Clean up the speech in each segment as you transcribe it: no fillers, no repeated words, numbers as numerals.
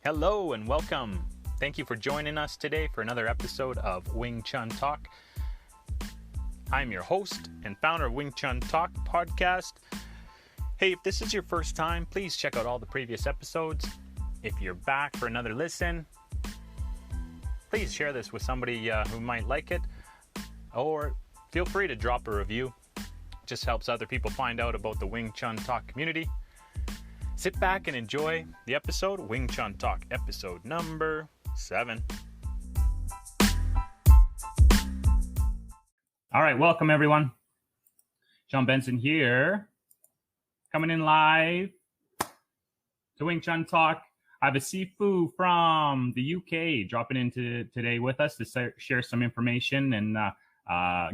Hello and welcome. Thank you for joining us today for another episode of Wing Chun Talk. I'm your host and founder of Wing Chun Talk podcast. Hey, if this is your first time, please check out all the previous episodes. If you're back for another listen, please share this with somebody who might like it, or feel free to drop a review. It just helps other people find out about the Wing Chun Talk community. Sit back and enjoy the episode, Wing Chun Talk, episode number 7. All right, welcome everyone. Shawn Benson here, coming in live to Wing Chun Talk. I have a Sifu from the UK dropping into today with us to share some information and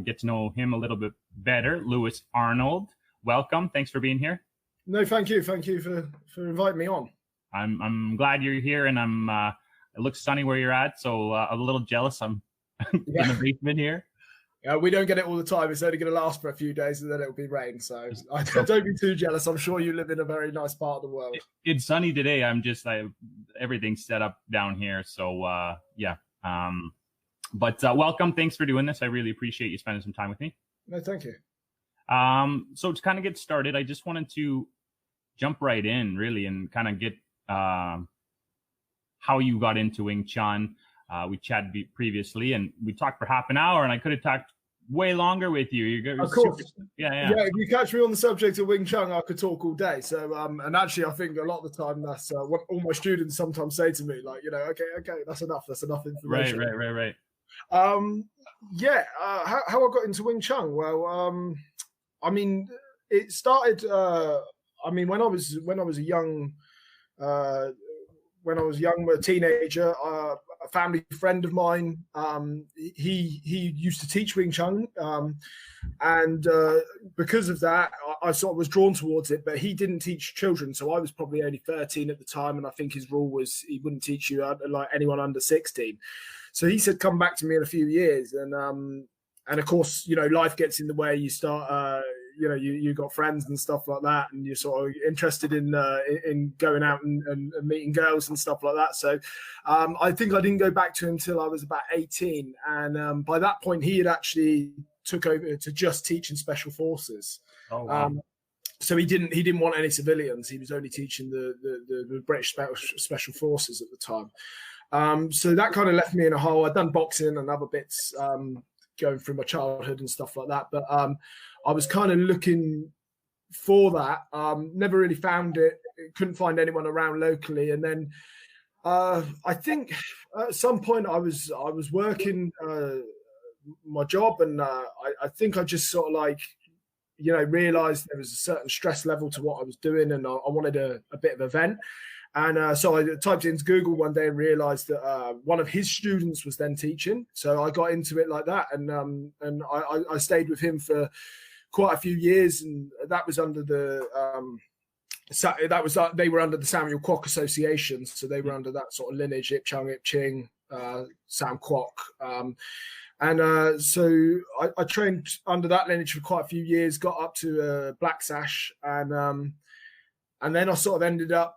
get to know him a little bit better. Lewis Arnold, welcome. Thanks for being here. No, thank you. Thank you for inviting me on. I'm glad you're here, and it looks sunny where you're at, so I'm a little jealous. I'm in the basement here. Yeah, we don't get it all the time. It's only going to last for a few days, and then it'll be rain. So don't be too jealous. I'm sure you live in a very nice part of the world. It's sunny today. Everything's set up down here, so yeah. But welcome. Thanks for doing this. I really appreciate you spending some time with me. No, thank you. So to kind of get started, I just wanted to jump right in, really, and kind of get how you got into Wing Chun. We chatted previously, and we talked for half an hour, and I could have talked way longer with you. You're of course. Yeah. If you catch me on the subject of Wing Chun, I could talk all day. So, and actually, I think a lot of the time that's what all my students sometimes say to me, like, okay, that's enough. That's enough information. Right. How I got into Wing Chun? Well, I mean, it started. When I was a young, a teenager, a family friend of mine, he used to teach Wing Chun, and because of that, I sort of was drawn towards it. But he didn't teach children, so I was probably only 13 at the time, and I think his rule was he wouldn't teach you like anyone under 16. So he said, "Come back to me in a few years," and of course, life gets in the way. You start, you got friends and stuff like that, and you're sort of interested in going out and meeting girls and stuff like that. So I think I didn't go back to him until I was about 18. And by that point, he had actually took over to just teaching special forces. Oh, wow. So he didn't want any civilians. He was only teaching the British special forces at the time. So that kind of left me in a hole. I'd done boxing and other bits going through my childhood and stuff like that. But I was kind of looking for that. Never really found it. Couldn't find anyone around locally. And then I think at some point I was working my job, and I think I just sort of realized there was a certain stress level to what I was doing, and I wanted a bit of a vent. And so I typed into Google one day and realized that one of his students was then teaching. So I got into it like that, and I stayed with him for quite a few years, and that was under they were under the Samuel Kwok Association, so they were under that sort of lineage, Ip Ching, Sam Kwok, and so I trained under that lineage for quite a few years, got up to Black Sash, and then I sort of ended up,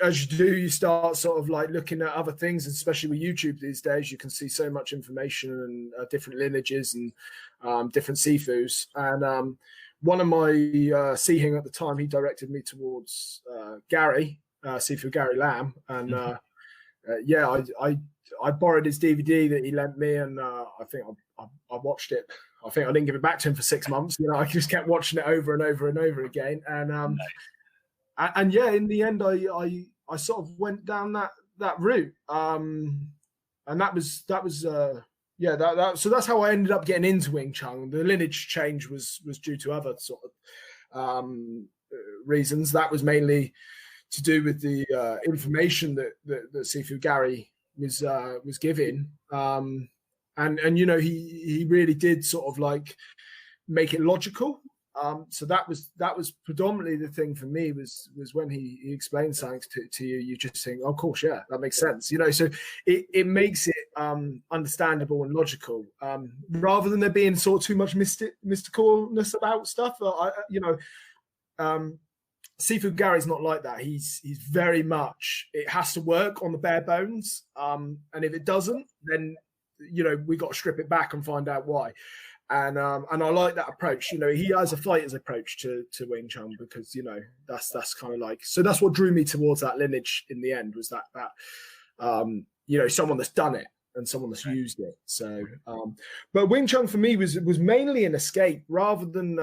as you do, you start sort of like looking at other things, especially with YouTube these days. You can see so much information and different lineages and different Sifus. And one of my Sihing at the time, he directed me towards Sifu Gary Lam. And I borrowed his DVD that he lent me, and I think I watched it. I think I didn't give it back to him for 6 months. I just kept watching it over and over and over again. And and yeah, in the end, I sort of went down that route. And so that's how I ended up getting into Wing Chun. The lineage change was due to other sort of reasons. That was mainly to do with the information that Sifu Gary was giving. And he really did sort of like make it logical. So that was predominantly the thing for me was when he explained something to you, you just think, oh, of course, yeah, that makes sense. So it makes it understandable and logical, rather than there being sort of too much mysticalness about stuff. Sifu Gary's not like that. He's very much, it has to work on the bare bones. And if it doesn't, then, we got to strip it back and find out why. And I like that approach. He has a fighter's approach to Wing Chun because, that's kind of like, so that's what drew me towards that lineage in the end, was that someone that's done it and someone that's used it. So, but Wing Chun for me was mainly an escape rather than,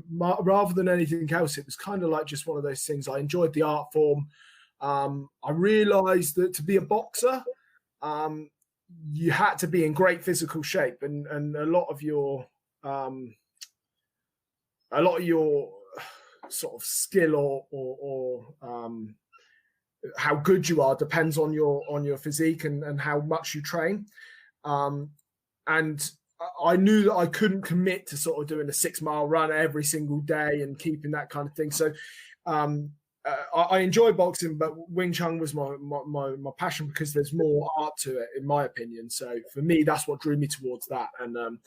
rather than anything else. It was kind of like just one of those things. I enjoyed the art form. I realized that to be a boxer, you had to be in great physical shape, and a lot of your sort of skill or how good you are depends on your physique and how much you train. And I knew that I couldn't commit to sort of doing a 6-mile run every single day and keeping that kind of thing. So I enjoy boxing, but Wing Chun was my passion because there's more art to it, in my opinion. So for me, that's what drew me towards that. And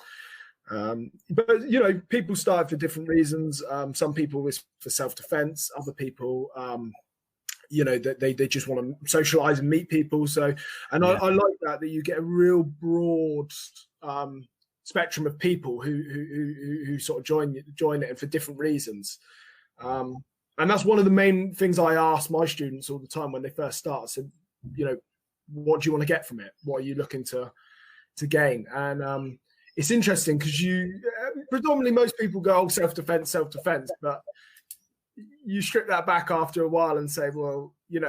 but people started for different reasons. Some people was for self-defense. Other people, they just want to socialize and meet people. So, and I like that you get a real broad spectrum of people who sort of join it, and for different reasons. And that's one of the main things I ask my students all the time when they first start. So, what do you want to get from it? What are you looking to gain? And it's interesting because predominantly most people go, self-defense, but you strip that back after a while and say, well, you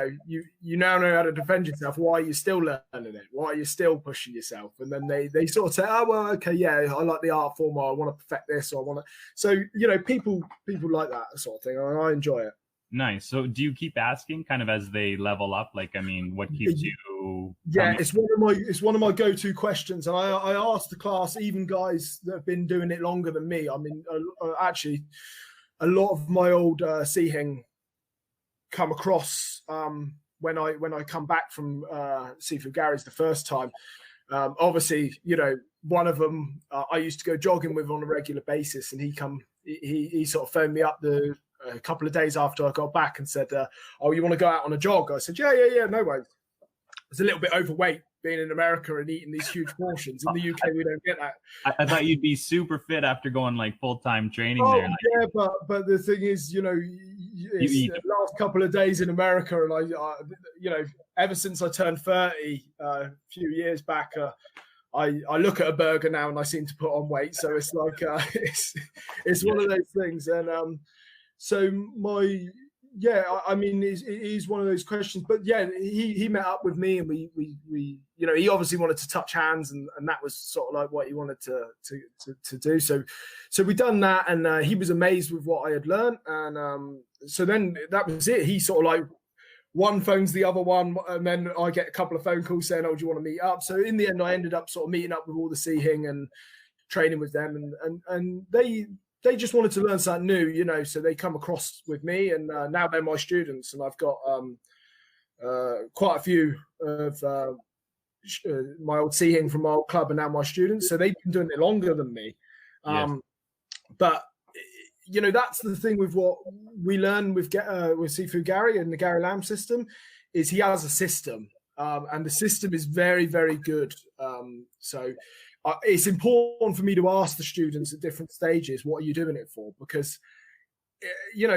now know how to defend yourself. Why are you still learning it? Why are you still pushing yourself? And then they sort of say, oh, well, okay, yeah, I like the art form, or I want to perfect this, or I want to. So, people like that sort of thing. And I enjoy it. Nice. So do you keep asking kind of as they level up? Like, I mean, what keeps you? Yeah, it's one of my go-to questions. And I ask the class, even guys that have been doing it longer than me. I mean, actually, a lot of my old Sihing come across when I come back from Sifu Gary's the first time. Obviously, one of them I used to go jogging with on a regular basis, and he sort of phoned me up a couple of days after I got back and said, "Oh, you want to go out on a jog?" I said, "Yeah, no worries." I was a little bit overweight being in America and eating these huge portions. In the UK, we don't get that. I thought you'd be super fit after going like full-time training there. Yeah, but the thing is, it's the last couple of days in America, and I ever since I turned 30 a few years back, I look at a burger now and I seem to put on weight. So it's like it's one of those things, and so I mean, it is one of those questions. But yeah, he met up with me, and we he obviously wanted to touch hands, and that was sort of like what he wanted to do. So we done that, and he was amazed with what I had learned, and so then that was it. He sort of like one phones the other one, and then I get a couple of phone calls saying, "Oh, do you want to meet up?" So in the end, I ended up sort of meeting up with all the Sihing and training with them, and they just wanted to learn something new, so they come across with me, and now they're my students, and I've got quite a few of my old Sihing from my old club are now my students, so they've been doing it longer than me. But that's the thing with what we learn with Sifu Gary and the Gary Lam system, is he has a system, and the system is very, very good. So it's important for me to ask the students at different stages, what are you doing it for? Because, you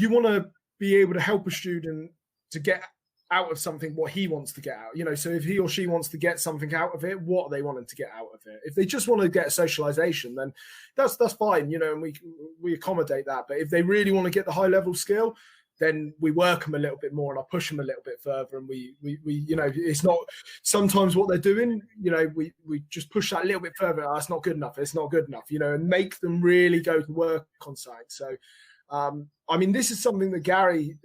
want to be able to help a student to get out of something what he wants to get out. So if he or she wants to get something out of it, what are they wanting to get out of it? If they just want to get socialization, then that's fine, and we accommodate that. But if they really want to get the high level skill, then we work them a little bit more, and I push them a little bit further. And we it's not sometimes what they're doing, we just push that a little bit further. Oh, it's not good enough. It's not good enough, and make them really go to work on site. So, I mean, this is something that Gary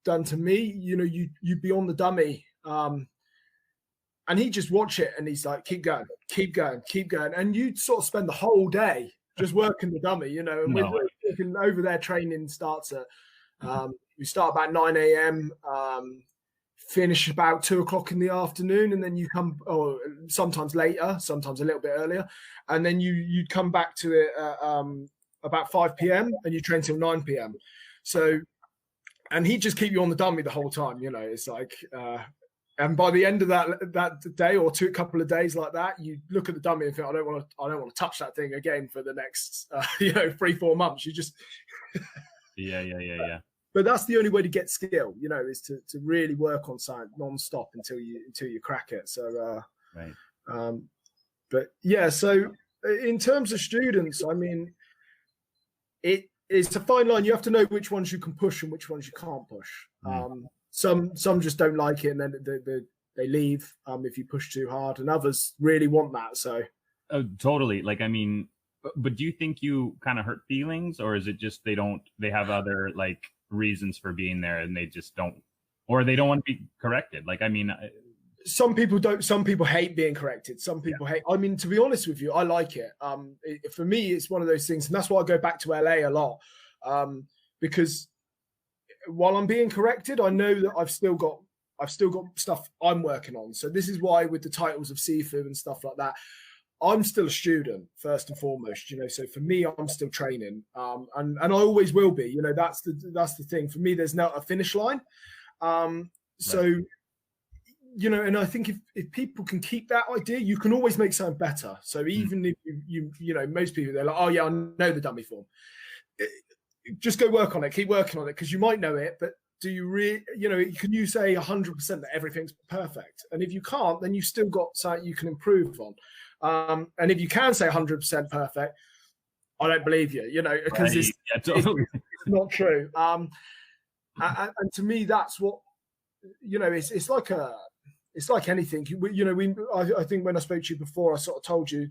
done to me. You'd be on the dummy, and he'd just watch it, and he's like, keep going. And you'd sort of spend the whole day just working the dummy, and we're working over there. Training starts at, we start about 9 a.m., finish about 2 o'clock in the afternoon, and then you come, or sometimes later, sometimes a little bit earlier, and then you'd come back to it about 5 p.m. and you train till 9 p.m. So, and he'd just keep you on the dummy the whole time. You know, it's like, and by the end of that day or couple of days like that, you look at the dummy and think, I don't want to touch that thing again for the next 3-4 months. You just yeah. But that's the only way to get skill, you know, is to really work on something non-stop until you crack it. So right. But yeah, so in terms of students, I mean, it's a fine line. You have to know which ones you can push and which ones you can't push. Some just don't like it, and then they leave if you push too hard, and others really want that. So totally. Like, I mean, but do you think you kind of hurt feelings, or is it just they have other like reasons for being there and they just don't, or they don't want to be corrected? Like, I mean, some people don't. Some people hate being corrected. Some people hate. I mean, to be honest with you, I like it. For me, it's one of those things, and that's why I go back to LA a lot, because while I'm being corrected, I know that I've still got stuff I'm working on. So this is why with the titles of Sifu and stuff like that, I'm still a student first and foremost. You know, so for me, I'm still training, and I always will be. You know, that's the thing for me. There's now a finish line. So. Right. You know, and I think if people can keep that idea, you can always make something better. So even if you know, most people, they're like, oh yeah, I know the dummy form. Just go work on it, keep working on it, because you might know it, but do you really, you know, can you say 100% that everything's perfect? And if you can't, then you've still got something you can improve on. And if you can say 100% perfect, I don't believe you, you know, because totally. it's not true. And to me, that's what, you know, it's like anything. You know, I think when I spoke to you before, I sort of told you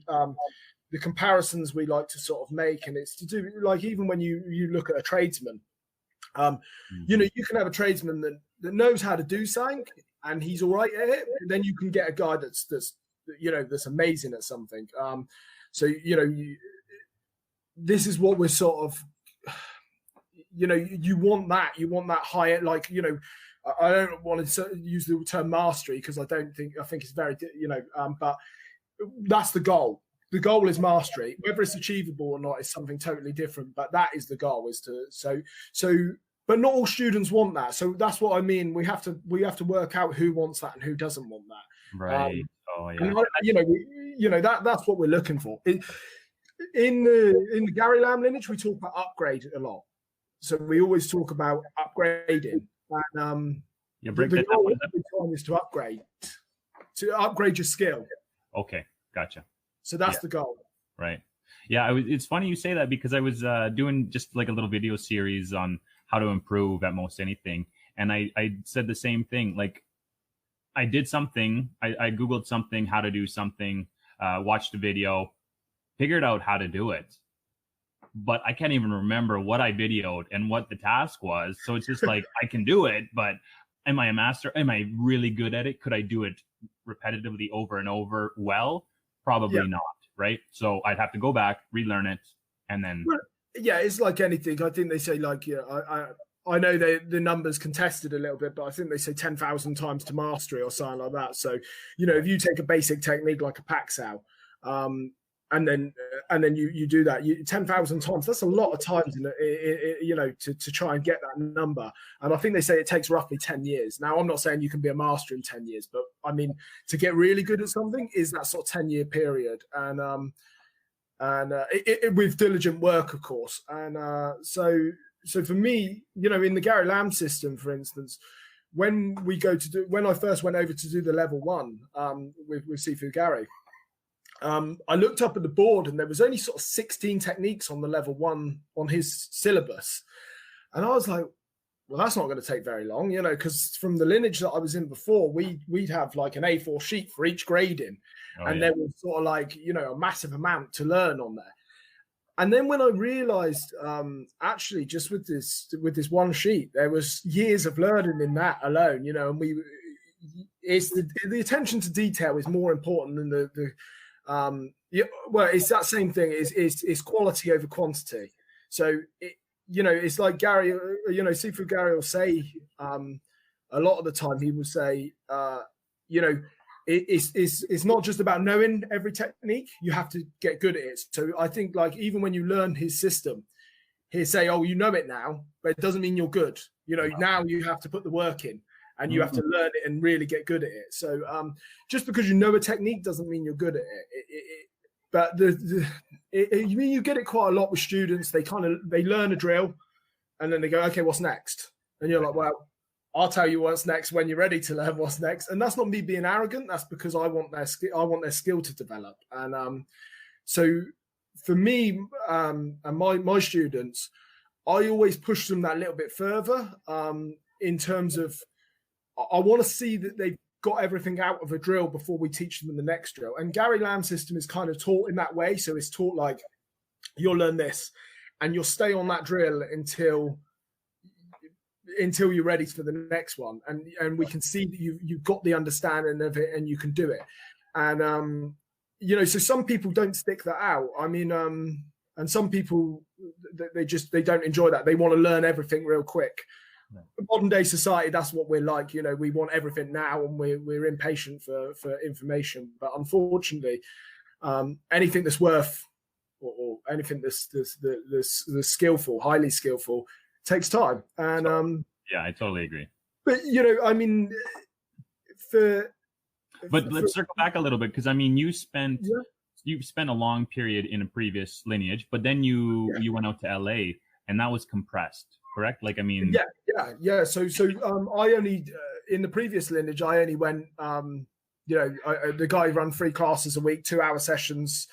the comparisons we like to sort of make, and it's to do like even when you look at a tradesman, you know, you can have a tradesman that knows how to do something and he's all right at it. Then you can get a guy that's you know, that's amazing at something. So you know, this is what we're sort of, you know, you want that higher, like, you know. I don't want to use the term mastery because I think it's very, you know, but that's the goal. The goal is mastery. Whether it's achievable or not is something totally different, but that is the goal, is to, so, but not all students want that. So that's what I mean. We have to work out who wants that and who doesn't want that. Right. Oh yeah. And, you know, that's what we're looking for. In the Gary Lam lineage, we talk about upgrade a lot. So we always talk about upgrading. And the goal every time is to upgrade your skill. Okay, gotcha. So that's the goal. Right. Yeah, it's funny you say that because I was doing just like a little video series on how to improve at most anything, and I said the same thing. Like, I did something, I Googled something, how to do something, watched a video, figured out how to do it, but I can't even remember what I videoed and what the task was. So it's just like, I can do it, but am I a master? Am I really good at it? Could I do it repetitively over and over? Well, probably not, right? So I'd have to go back, relearn it, and then... Well, yeah, it's like anything. I think they say, like, I know the numbers contested a little bit, but I think they say 10,000 times to mastery or something like that. So, you know, if you take a basic technique like a Paxao, and then you do that 10,000 times. That's a lot of times, you know, to try and get that number. And I think they say it takes roughly 10 years. Now, I'm not saying you can be a master in 10 years, but I mean, to get really good at something is that sort of 10-year period. And with diligent work, of course. And so for me, you know, in the Gary Lam system, for instance, when I first went over to do the level 1 with Sifu Gary, I looked up at the board and there was only sort of 16 techniques on the level 1 on his syllabus. And I was like, well, that's not going to take very long, you know, because from the lineage that I was in before, we'd have like an A4 sheet for each grading. There was sort of like, you know, a massive amount to learn on there. And then when I realized, actually, just with this one sheet, there was years of learning in that alone, you know, and it's the attention to detail is more important than well, it's that same thing. Is quality over quantity. So you know, it's like Gary. You know, Sifu Gary will say a lot of the time. He will say, you know, it's not just about knowing every technique. You have to get good at it. So I think like even when you learn his system, he'll say, "Oh, you know it now," but it doesn't mean you're good. Now you have to put the work in, and you have to learn it and really get good at it. So just because you know a technique doesn't mean you're good at it. But you get it quite a lot with students. They learn a drill, and then they go, "Okay, what's next?" And you're like, "Well, I'll tell you what's next when you're ready to learn what's next." And that's not me being arrogant. That's because I want their skill to develop. And so for me and my students, I always push them that little bit further in terms of I want to see that they've got everything out of a drill before we teach them the next drill. And Gary Lam's system is kind of taught in that way. So it's taught like you'll learn this and you'll stay on that drill until you're ready for the next one, and we can see that you've got the understanding of it and you can do it. And so some people don't stick that out. I mean, and some people they don't enjoy that. They want to learn everything real quick. Modern day society, that's what we're like. We want everything now, and we're impatient for information. But unfortunately, anything that's worth or anything that's skillful, highly skillful, takes time. And yeah, I totally agree. But I mean, let's circle back a little bit, because I mean, you spent a long period in a previous lineage, but then you went out to LA, and that was compressed, correct? Like, I mean, yeah. So I only in the previous lineage, I only went. The guy ran 3 classes a week, 2-hour sessions.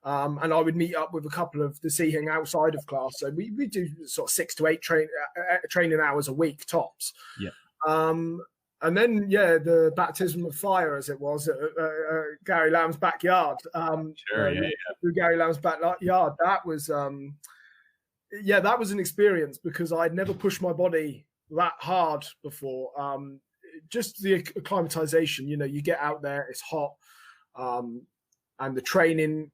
And I would meet up with a couple of the Sihing outside of class. So we do sort of 6 to 8 training hours a week tops. Yeah. And then, the baptism of fire, as it was, at Gary Lam's backyard. Gary Lam's backyard. That was, that was an experience, because I'd never pushed my body that hard before. Just the acclimatization, you get out there, it's hot. And the training,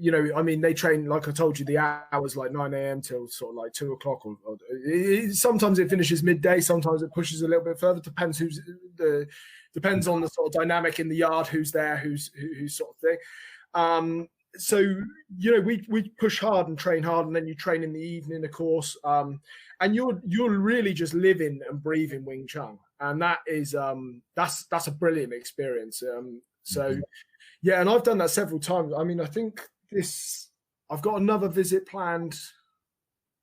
they train, like I told you, the hours like 9 a.m. till sort of like 2 o'clock. Or sometimes it finishes midday. Sometimes it pushes a little bit further. Depends on the sort of dynamic in the yard, who's there, who's sort of thing. So we push hard and train hard, and then you train in the evening, of course. And you're really just living and breathing Wing Chun, and that is that's a brilliant experience. Yeah, and I've done that several times. I mean, I think I've got another visit planned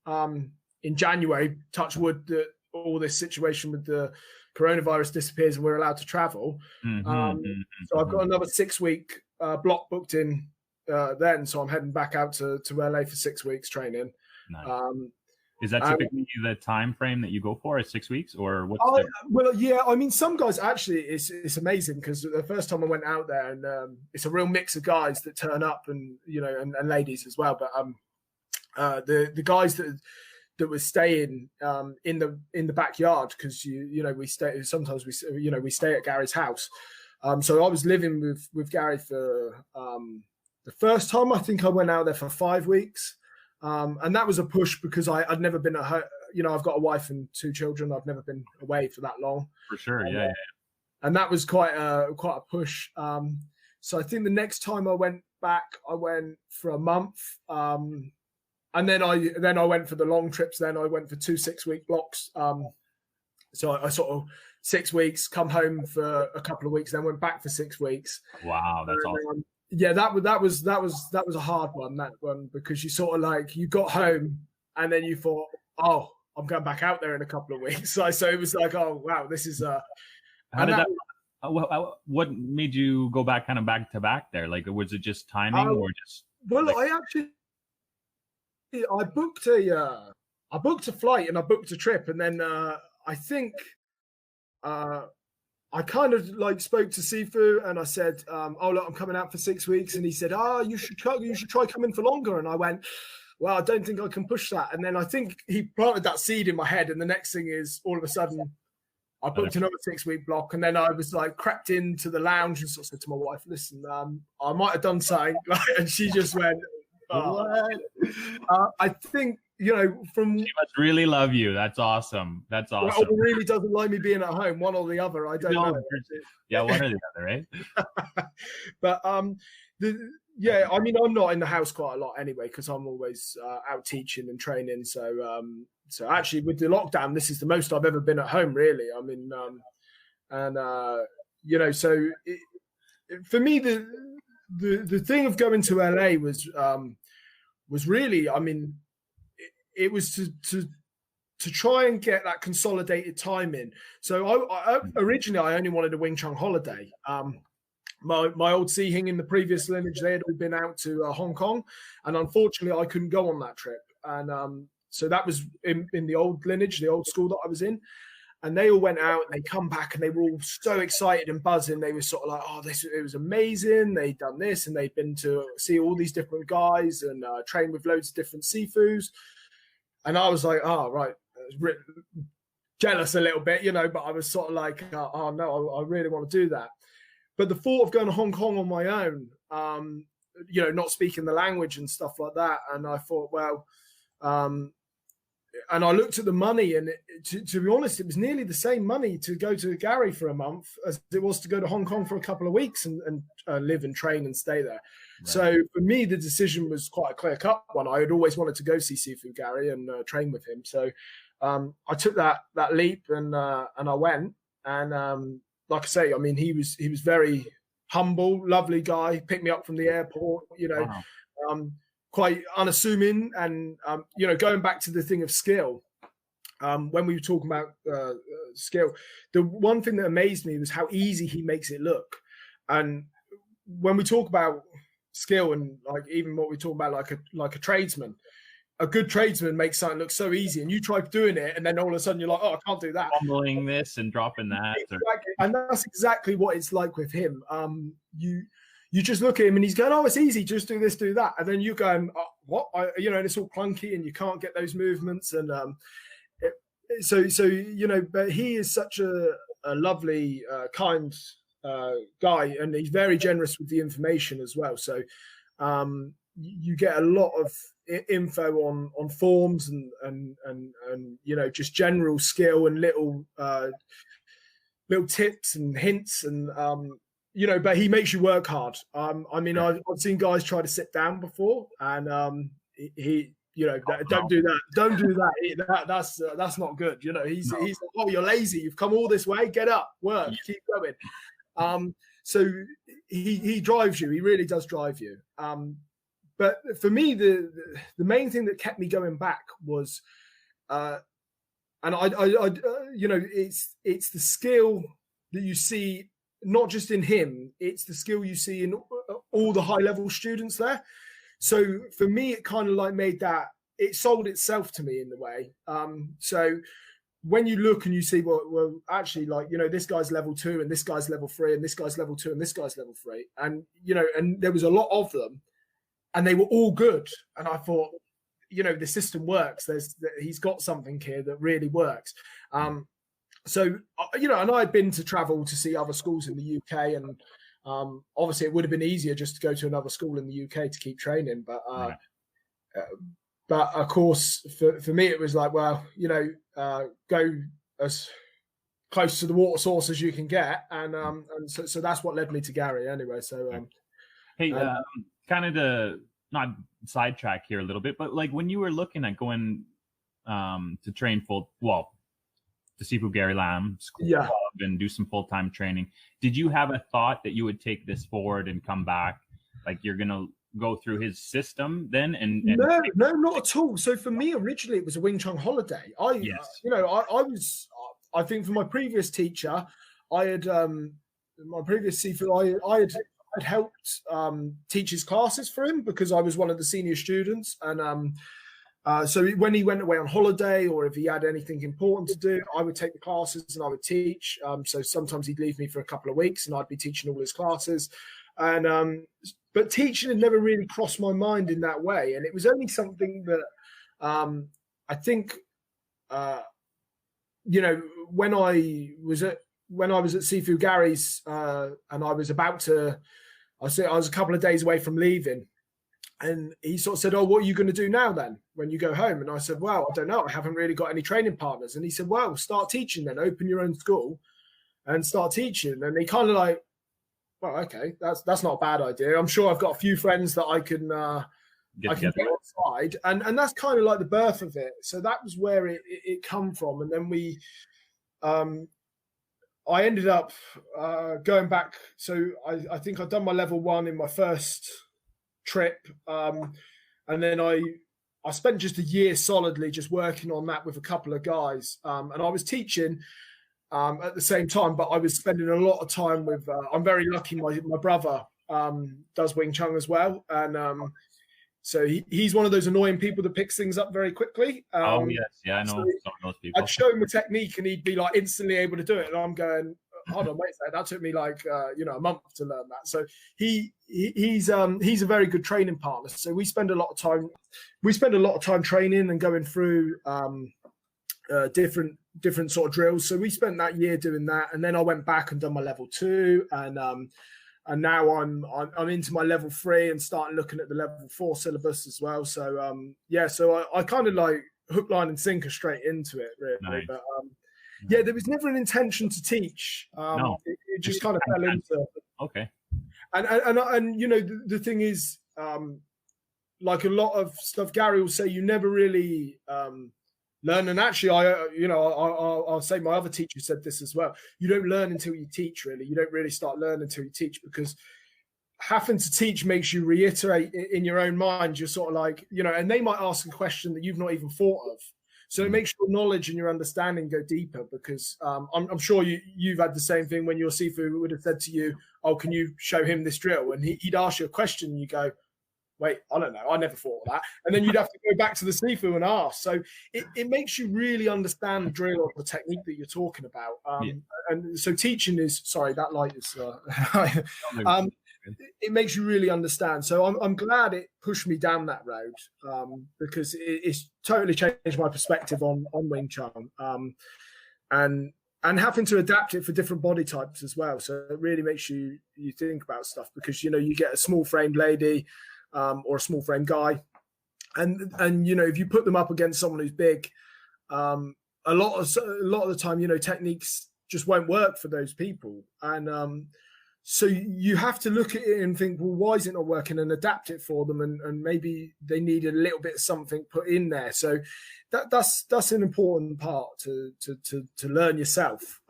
in January. Touch wood that all this situation with the coronavirus disappears and we're allowed to travel. So I've got another 6-week block booked in then. So I'm heading back out to LA for 6 weeks training. Nice. Is that typically the time frame that you go for, is 6 weeks, or what's well, yeah, I mean, some guys actually, it's amazing, because the first time I went out there, and it's a real mix of guys that turn up, and and ladies as well. But the guys that were staying in the backyard, because we stay sometimes we stay at Gary's house. So I was living with Gary for the first time. I think I went out there for 5 weeks. And that was a push, because I'd never been at home. I've got a wife and 2 children. I've never been away for that long. For sure, yeah. And that was quite a push. So I think the next time I went back, I went for a month. And then I went for the long trips. Then I went for 2 6-week blocks. So I sort of 6 weeks, come home for a couple of weeks, then went back for 6 weeks. Wow, that's awesome. Yeah, that was a hard one, that one, because you sort of like, you got home and then you thought, oh, I'm going back out there in a couple of weeks. So it was like, oh wow, this is what made you go back to back there? Like, was it just timing or just? Well, I booked a flight and I booked a trip, and then I think I kind of like spoke to Sifu and I said, oh, look, I'm coming out for 6 weeks. And he said, you should try coming for longer. And I went, well, I don't think I can push that. And then I think he planted that seed in my head. And the next thing is, all of a sudden, I booked another 6-week block. And then I was like, crept into the lounge and sort of said to my wife, listen, I might have done something. And she just went, What? I think, from... She must really love you. That's awesome. That's awesome. Well, really doesn't like me being at home, one or the other. I don't know. Yeah, one or the other, right? But yeah, I mean, I'm not in the house quite a lot anyway because I'm always out teaching and training. So actually, with the lockdown, this is the most I've ever been at home, really. I mean, so for me, the thing of going to LA was really, I mean, it was to try and get that consolidated time in. So originally I only wanted a Wing Chun holiday. My old Sihing in the previous lineage, they had all been out to Hong Kong, and unfortunately I couldn't go on that trip. And so that was in the old lineage, the old school that I was in. And they all went out and they come back and they were all so excited and buzzing. They were sort of like, oh, it was amazing. They'd done this and they'd been to see all these different guys and train with loads of different Sifus. And I was like, oh, right. I was jealous a little bit, but I was sort of like, oh, no, I really want to do that. But the thought of going to Hong Kong on my own, not speaking the language and stuff like that. And I thought, well, and I looked at the money, and to be honest, it was nearly the same money to go to Gary for a month as it was to go to Hong Kong for a couple of weeks and live and train and stay there. Right. So for me, the decision was quite a clear-cut one. I had always wanted to go see Sifu Gary and train with him. So I took that leap and I went. And like I say, I mean, he was very humble, lovely guy. Picked me up from the airport, wow. Quite unassuming, and going back to the thing of skill, when we were talking about skill, the one thing that amazed me was how easy he makes it look. And when we talk about skill, and like even what we talk about, like a tradesman, a good tradesman makes something look so easy, and you try doing it, and then all of a sudden you're like, oh, I can't do that. Fumbling this and dropping that. Exactly. And that's exactly what it's like with him. You just look at him and he's going, oh, it's easy, just do this, do that. And then you go, oh, what? And it's all clunky and you can't get those movements. And but he is such a lovely, kind guy, and he's very generous with the information as well. So you get a lot of info on forms and just general skill and little tips and hints and but he makes you work hard. I mean, I've seen guys try to sit down before, and he don't do that. Don't do that. That's not good. He's like, oh, you're lazy. You've come all this way. Get up, work, keep going. So he drives you. He really does drive you. But for me, the main thing that kept me going back was, and it's the skill that you see. Not just in him, it's the skill you see in all the high-level students there. So for me, it kind of like made that, it sold itself to me in the way. So when you look and you see, well, actually, like, this guy's level 2 and this guy's level 3 and this guy's level 2 and this guy's level 3. And, and there was a lot of them and they were all good. And I thought, the system works. He's got something here that really works. So, and I'd been to travel to see other schools in the UK, and obviously it would have been easier just to go to another school in the UK to keep training. But but of course, for me, it was like, well, go as close to the water source as you can get. And so that's what led me to Gary anyway. So, hey, kind of to not sidetrack here a little bit, but like when you were looking at going to train to Sifu Gary Lam school club and do some full-time training, did you have a thought that you would take this forward and come back, like you're gonna go through his system then? And no, not at all. So for me, originally it was a Wing Chun holiday. I think for my previous teacher, I had my previous Sifu, I had helped teach his classes for him because I was one of the senior students. And so when he went away on holiday or if he had anything important to do, I would take the classes and I would teach. So sometimes he'd leave me for a couple of weeks and I'd be teaching all his classes. And but teaching had never really crossed my mind in that way. And it was only something that I think, when I was at Sifu Gary's and I was about to, I was a couple of days away from leaving. And he sort of said, "Oh, what are you going to do now then when you go home?" And I said, "Well, I don't know. I haven't really got any training partners." And he said, "Well, start teaching then. Open your own school and start teaching." And he kind of like, "Well, okay, that's not a bad idea. I'm sure I've got a few friends that I can get on side." And that's kind of like the birth of it. So that was where it come from. And then I ended up going back. So I think I'd done my level 1 in my first trip, and then I spent just a year solidly just working on that with a couple of guys, and I was teaching at the same time, but I was spending a lot of time with I'm very lucky, my brother does Wing Chun as well, and so he's one of those annoying people that picks things up very quickly. Oh yes, yeah, I know so some of those people. I'd show him a technique and he'd be like instantly able to do it, and I'm going, hold on, wait a second. That took me like a month to learn that. So he's a very good training partner. So we spend a lot of time training and going through different sort of drills. So we spent that year doing that, and then I went back and done my level 2, and now I'm into my level 3 and starting looking at the level 4 syllabus as well. So so I kind of like hook, line, and sinker straight into it, really. Nice. But yeah, there was never an intention to teach. No, it just kind of fell into. Okay. And you know, the thing is, like a lot of stuff, Gary will say you never really learn. And actually, I'll say my other teacher said this as well. You don't learn until you teach. Really, you don't really start learning until you teach, because having to teach makes you reiterate in your own mind. You're sort of like, you know, and they might ask a question that you've not even thought of. So it makes your knowledge and your understanding go deeper, because I'm sure you've had the same thing when your Sifu would have said to you, "Oh, can you show him this drill?" And he'd ask you a question and you go, "Wait, I don't know. I never thought of that." And then you'd have to go back to the Sifu and ask. So it makes you really understand the drill or the technique that you're talking about. And so teaching is, sorry, that light is, it makes you really understand. So I'm glad it pushed me down that road, because it's totally changed my perspective on Wing Chun, and having to adapt it for different body types as well. So it really makes you think about stuff, because, you know, you get a small framed lady or a small framed guy, and you know, if you put them up against someone who's big, a lot of the time, you know, techniques just won't work for those people, and so you have to look at it and think, well, why is it not working, and adapt it for them, and maybe they need a little bit of something put in there. So that's an important part to learn yourself,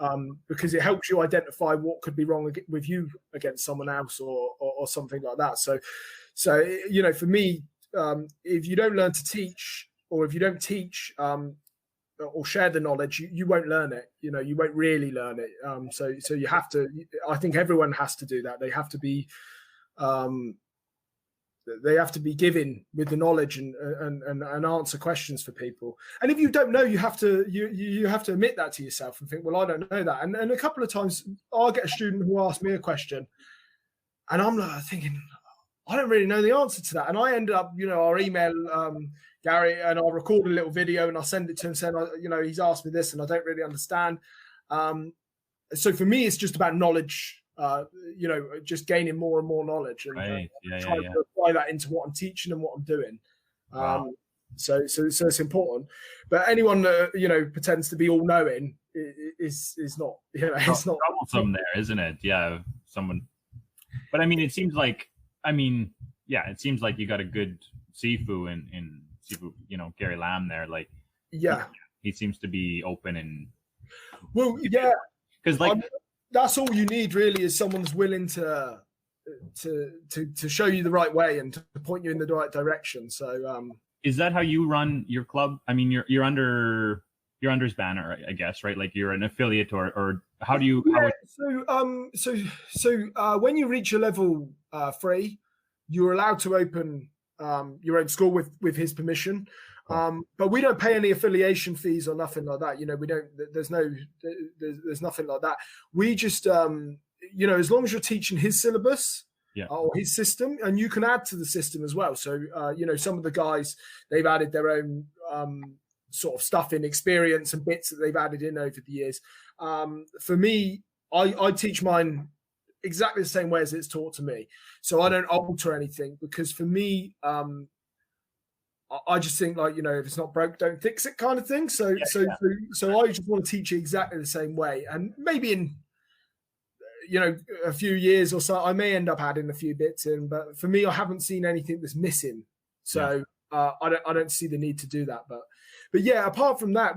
because it helps you identify what could be wrong with you against someone else or something like that. So you know, for me, if you don't learn to teach, or if you don't teach or share the knowledge, you won't learn it. You know, you won't really learn it. So you have to. I think everyone has to do that. They have to be given with the knowledge and answer questions for people. And if you don't know, you have to admit that to yourself and think, well, I don't know that. And a couple of times I'll get a student who asks me a question, and I'm like thinking, I don't really know the answer to that. And I ended up, you know, I'll email Gary and I'll record a little video and I'll send it to him saying, you know, he's asked me this and I don't really understand. So for me, it's just about knowledge, you know, just gaining more and more knowledge, and trying to apply that into what I'm teaching and what I'm doing. Wow. So it's important. But anyone that, you know, pretends to be all knowing is not, you know, it's not troublesome there, isn't it? Yeah, someone. But I mean, it seems like, it seems like you got a good Sifu in Sifu, you know, Gary Lam there. Like, he seems to be open and. Well, yeah, because like that's all you need really, is someone's willing to show you the right way and to point you in the right direction. So, is that how you run your club? I mean, you're under his banner, I guess, right? Like you're an affiliate, or how do you? So when you reach a level 3, you're allowed to open your own school with his permission, but we don't pay any affiliation fees or nothing like that. You know, we don't. There's nothing like that. We just, you know, as long as you're teaching his syllabus. Or his system, and you can add to the system as well. So, you know, some of the guys, they've added their own sort of stuff in, experience and bits that they've added in over the years. For me, I teach mine exactly the same way as it's taught to me. So I don't alter anything, because for me, I just think, like, if it's not broke, don't fix it, kind of thing. So I just want to teach it exactly the same way. And maybe in a few years or so, I may end up adding a few bits in. But for me, I haven't seen anything that's missing. So I don't see the need to do that. But yeah, apart from that,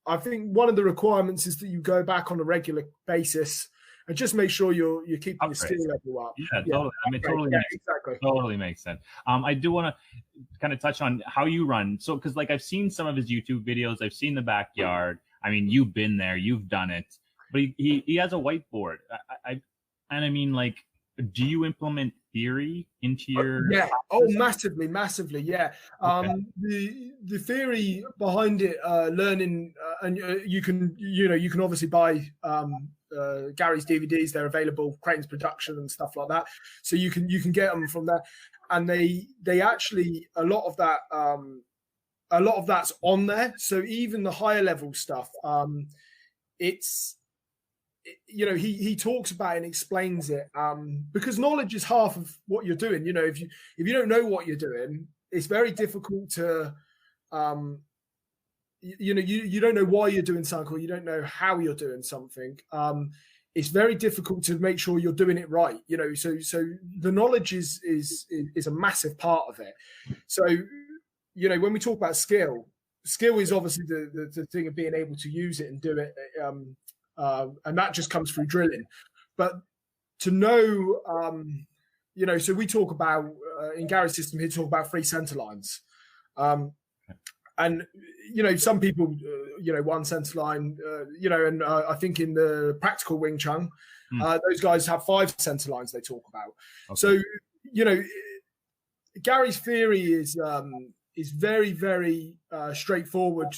I think one of the requirements is that you go back on a regular basis and just make sure you're keeping your skill level up. Yeah, totally. I mean, totally makes sense. I do want to kind of touch on how you run. So, because like I've seen some of his YouTube videos, I've seen the backyard. I mean, you've been there, you've done it. But he has a whiteboard. I mean, like, do you implement theory into your? Yeah. Oh, massively. Yeah. Okay. The theory behind it, learning, and you can obviously buy Gary's DVDs. They're available, Crane's Production and stuff like that. So you can get them from there, and they actually, a lot of that's on there. So even the higher level stuff, it's. He talks about it and explains it, because knowledge is half of what you're doing. If you don't know what you're doing, it's very difficult to, you don't know why you're doing something, or you don't know how you're doing something. It's very difficult to make sure you're doing it right. So the knowledge is a massive part of it. So when we talk about skill is obviously the thing of being able to use it and do it. And that just comes through drilling. But to know, so we talk about, in Gary's system, he'd talk about 3 center lines. And, some people, 1 center line, and I think in the practical Wing Chun, those guys have 5 center lines they talk about. Okay. So, Gary's theory is very, very straightforward,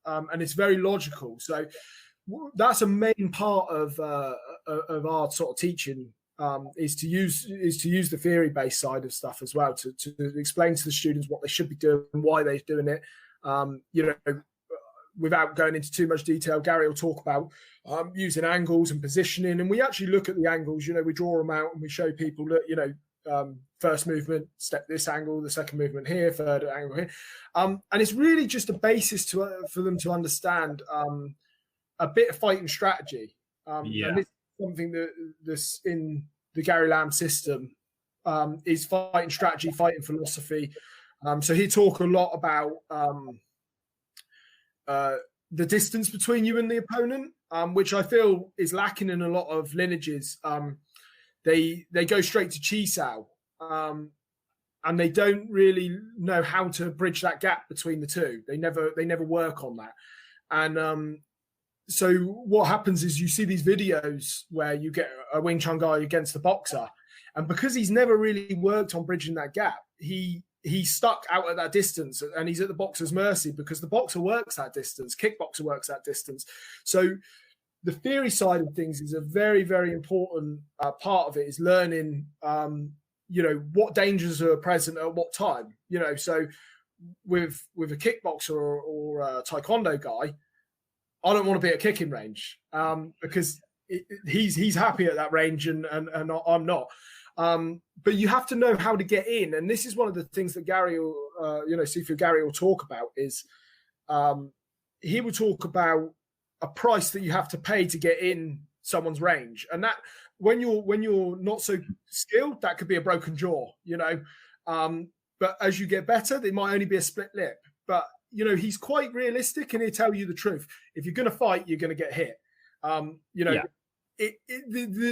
and it's very logical. So, that's a main part of our sort of teaching, is to use the theory based side of stuff as well, to explain to the students what they should be doing and why they're doing it. Without going into too much detail, Gary will talk about using angles and positioning, and we actually look at the angles. We draw them out and we show people that first movement, step this angle, the second movement here, third angle here, and it's really just a basis for them to understand a bit of fighting strategy. And this is something that's in the Gary Lam system, is fighting strategy, fighting philosophy. So he talk a lot about the distance between you and the opponent, which I feel is lacking in a lot of lineages. They go straight to chi sao, and they don't really know how to bridge that gap between the two. They never work on that. And so what happens is you see these videos where you get a Wing Chun guy against the boxer, and because he's never really worked on bridging that gap, he's stuck out at that distance, and he's at the boxer's mercy because the boxer works that distance, kickboxer works that distance. So the theory side of things is a very, very important part of it, is learning, what dangers are present at what time. So with a kickboxer or a taekwondo guy, I don't want to be at kicking range, because he's happy at that range and I'm not. But you have to know how to get in, and this is one of the things that Gary, Sifu Gary will talk about. Is he will talk about a price that you have to pay to get in someone's range, and that when you're not so skilled, that could be a broken jaw, But as you get better, there might only be a split lip, but he's quite realistic, and he'll tell you the truth. If you're going to fight, you're going to get hit.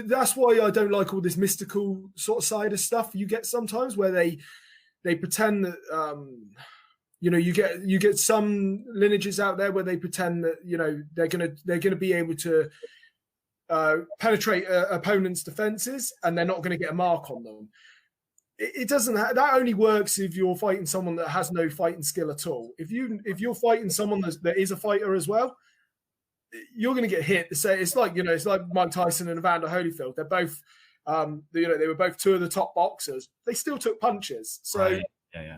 That's why I don't like all this mystical sort of side of stuff you get sometimes, where they pretend that you get some lineages out there where they pretend that they're gonna be able to penetrate opponents' defenses, and they're not going to get a mark on them. It doesn't. That only works if you're fighting someone that has no fighting skill at all. If you're fighting someone that is a fighter as well, you're going to get hit. So it's like Mike Tyson and Evander Holyfield. They're both, they were both 2 of the top boxers. They still took punches. So right.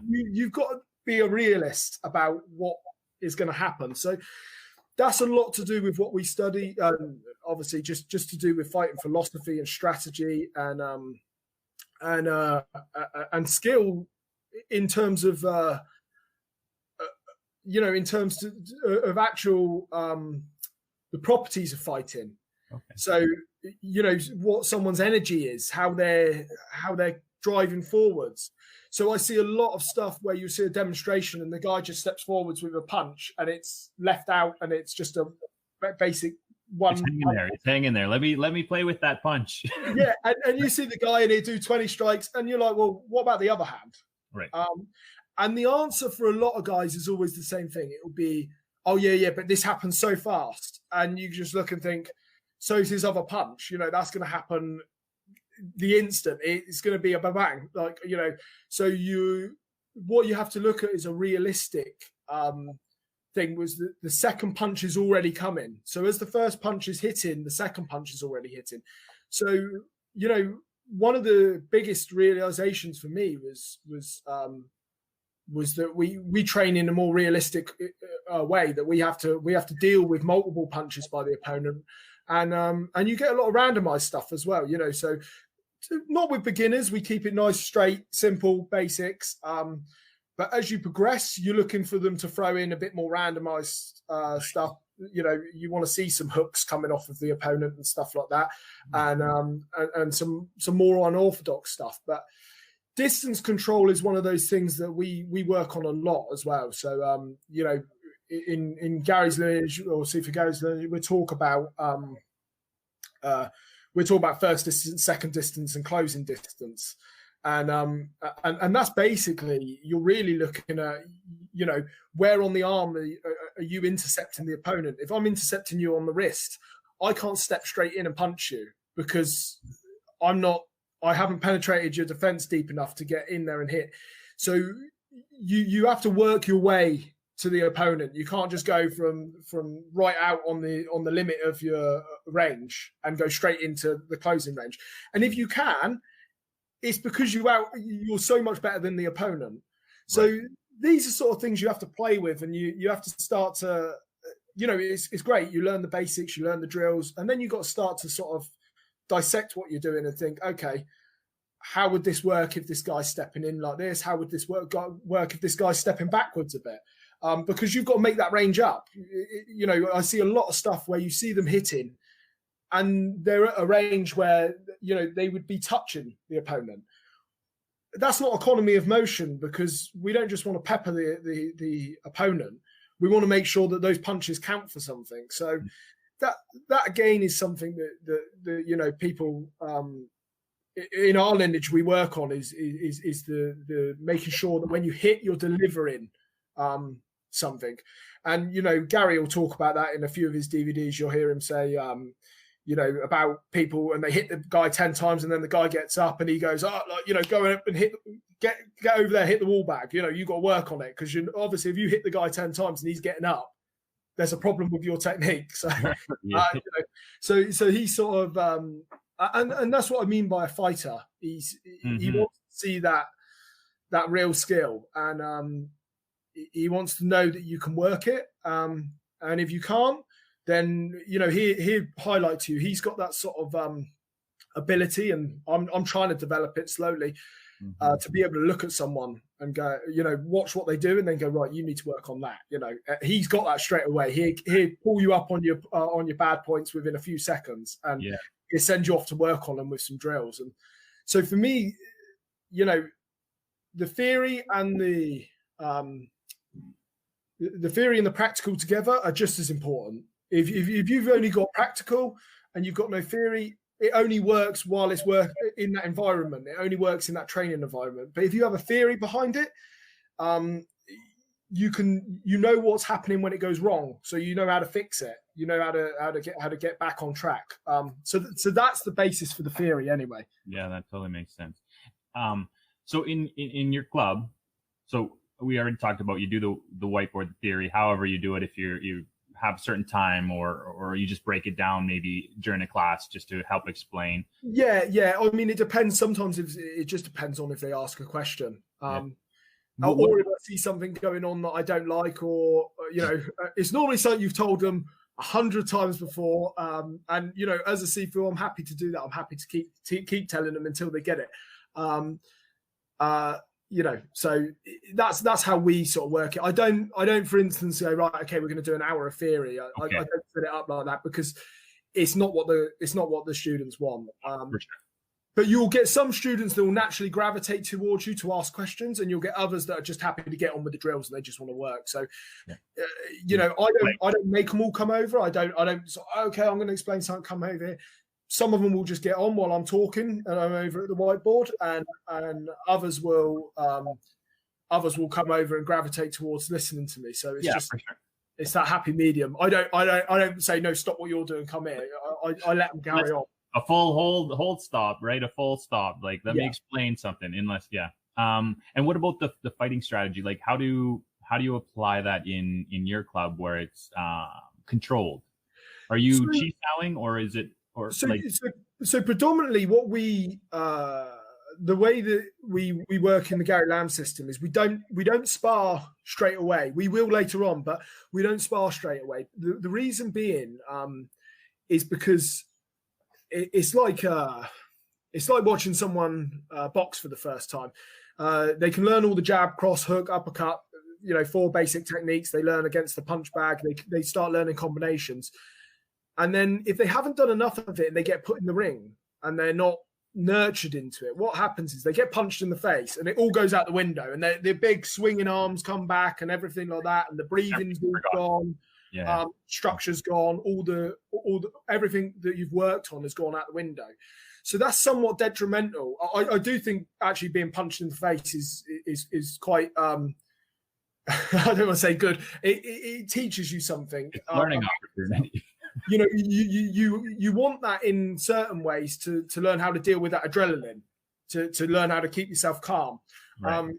You've got to be a realist about what is going to happen. So that's a lot to do with what we study. Obviously, just to do with fighting philosophy and strategy and skill in terms of in terms of actual the properties of fighting. Okay. So what someone's energy is, how they're driving forwards. So I see a lot of stuff where you see a demonstration and the guy just steps forwards with a punch and it's left out and it's just a basic one. It's hanging there. Let me play with that punch. Yeah, and you see the guy and he do 20 strikes and you're like, well, what about the other hand? Right. And the answer for a lot of guys is always the same thing. It will be, oh yeah, but this happens so fast. And you just look and think, so is his other punch. That's going to happen the instant. It's going to be a bang. So what you have to look at is a realistic thing was that the second punch is already coming. So as the first punch is hitting, the second punch is already hitting. So, one of the biggest realizations for me was that we train in a more realistic way, that we have to deal with multiple punches by the opponent, and you get a lot of randomized stuff as well. So not with beginners, we keep it nice, straight, simple, basics. But as you progress, you're looking for them to throw in a bit more randomized stuff. You want to see some hooks coming off of the opponent and stuff like that, and some more unorthodox stuff. But distance control is one of those things that we work on a lot as well. So in Gary's lineage, or Sifu Gary's lineage, we talk about first distance, second distance, and closing distance. And that's basically, you're really looking at, where on the arm are you intercepting the opponent? If I'm intercepting you on the wrist, I can't step straight in and punch you because I haven't penetrated your defense deep enough to get in there and hit. So you have to work your way to the opponent. You can't just go from right out on the limit of your range and go straight into the closing range. And if you can, it's because you're so much better than the opponent. So right. These are sort of things you have to play with, and you have to start to, it's great. You learn the basics, you learn the drills, and then you've got to start to sort of dissect what you're doing and think, okay, how would this work if this guy's stepping in like this? How would this work if this guy's stepping backwards a bit? Because you've got to make that range up. I see a lot of stuff where you see them hitting, and they're at a range where, they would be touching the opponent. That's not economy of motion, because we don't just want to pepper the opponent. We want to make sure that those punches count for something. So that again is something that people in our lineage we work on is the making sure that when you hit, you're delivering something. And Gary will talk about that in a few of his DVDs. You'll hear him say about people, and they hit the guy 10 times, and then the guy gets up and he goes, go up and get over there, hit the wall back. You got to work on it, because obviously if you hit the guy 10 times and he's getting up, there's a problem with your technique. So, yeah. So he's sort of, and that's what I mean by a fighter. He wants to see that real skill, and he wants to know that you can work it. And if you can't, then he'll highlight to you. He's got that sort of ability, and I'm trying to develop it slowly to be able to look at someone and go, watch what they do, and then go, right, you need to work on that. He's got that straight away. He'll pull you up on your bad points within a few seconds, and he'll send you off to work on them with some drills. And so for me, the theory and the theory and the practical together are just as important. If you've only got practical and you've got no theory, it only works while it's in that environment. It only works in that training environment. But if you have a theory behind it, you know what's happening when it goes wrong, so you know how to fix it. You know how to get back on track. So that's the basis for the theory, anyway. Yeah, that totally makes sense. So in your club, so we already talked about, you do the whiteboard theory. However you do it, if you have a certain time, or you just break it down maybe during a class just to help explain. Yeah. I mean, it depends. Sometimes it just depends on if they ask a question. or if I see something going on that I don't like, or it's normally something you've told them 100 times before. And as a Sifu, I'm happy to do that. I'm happy to keep telling them until they get it. So that's how we sort of work it. I don't, for instance, say, right, okay, we're going to do an hour of theory. I don't set it up like that, because it's not what the students want. For sure. But you'll get some students that will naturally gravitate towards you to ask questions, and you'll get others that are just happy to get on with the drills and they just want to work. So, I don't make them all come over. I don't. Okay, I'm going to explain something. Come over here. Some of them will just get on while I'm talking and I'm over at the whiteboard, and others will come over and gravitate towards listening to me. So it's it's that happy medium. I don't say no, stop what you're doing, come here. I let them carry on. A full hold stop, right? A full stop. Like, let me explain something. Unless, and what about the fighting strategy? Like, how do you apply that in your club where it's controlled? Are you chi saoing, or is it, so predominantly what we the way that we work in the Gary Lam system is we don't spar straight away. We will later on, but we don't spar straight away. The reason being is because it's like watching someone box for the first time. They can learn all the jab, cross, hook, uppercut, 4 basic techniques. They learn against the punch bag. They start learning combinations. And then if they haven't done enough of it and they get put in the ring and they're not nurtured into it, what happens is they get punched in the face and it all goes out the window, and their big swinging arms come back and everything like that, and the breathing's all gone. Structure's gone, all the everything that you've worked on has gone out the window. So that's somewhat detrimental. I do think actually being punched in the face is quite I don't want to say good. It teaches you something. It's learning opportunity. You want that in certain ways to learn how to deal with that adrenaline, to learn how to keep yourself calm. Right.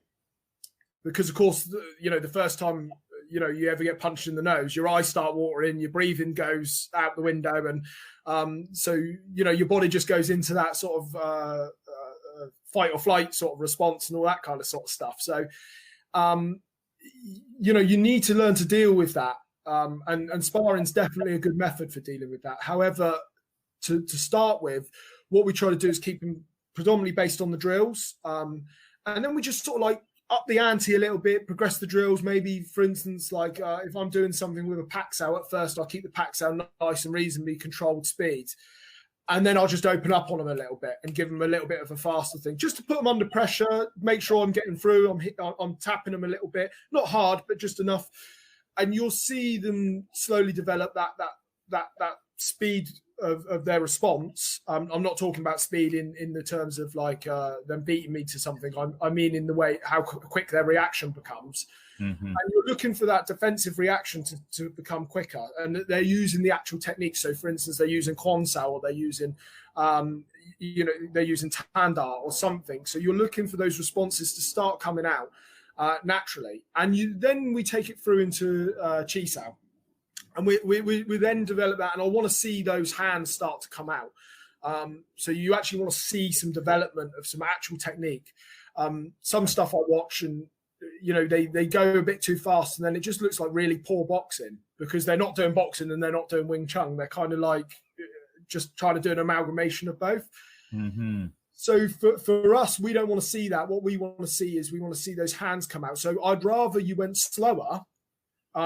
Because of course, the first time you ever get punched in the nose, your eyes start watering, your breathing goes out the window, and so your body just goes into that sort of fight or flight sort of response and all that kind of sort of stuff. So you need to learn to deal with that, and sparring is definitely a good method for dealing with that. However, to start with, what we try to do is keep them predominantly based on the drills, and then we just sort of like up the ante a little bit, progress the drills. Maybe, for instance, like if I'm doing something with a pack sow at first, I'll keep the pack sow nice and reasonably controlled speed. And then I'll just open up on them a little bit and give them a little bit of a faster thing, just to put them under pressure, make sure I'm getting through. I'm tapping them a little bit, not hard, but just enough. And you'll see them slowly develop that speed of their response. I'm not talking about speed in the terms of like them beating me to something. I mean in the way how quick their reaction becomes. Mm-hmm. And you're looking for that defensive reaction to become quicker. And they're using the actual techniques. So, for instance, they're using Quan Sao, or they're using they're using Tanda or something. So you're looking for those responses to start coming out naturally. And then we take it through into Chi Sao. And we then develop that, and I want to see those hands start to come out. So you actually want to see some development of some actual technique. Some stuff I watch, and they go a bit too fast, and then it just looks like really poor boxing, because they're not doing boxing and they're not doing Wing Chun. They're kind of like just trying to do an amalgamation of both. Mm-hmm. So for us, we don't want to see that. What we want to see is we want to see those hands come out. So I'd rather you went slower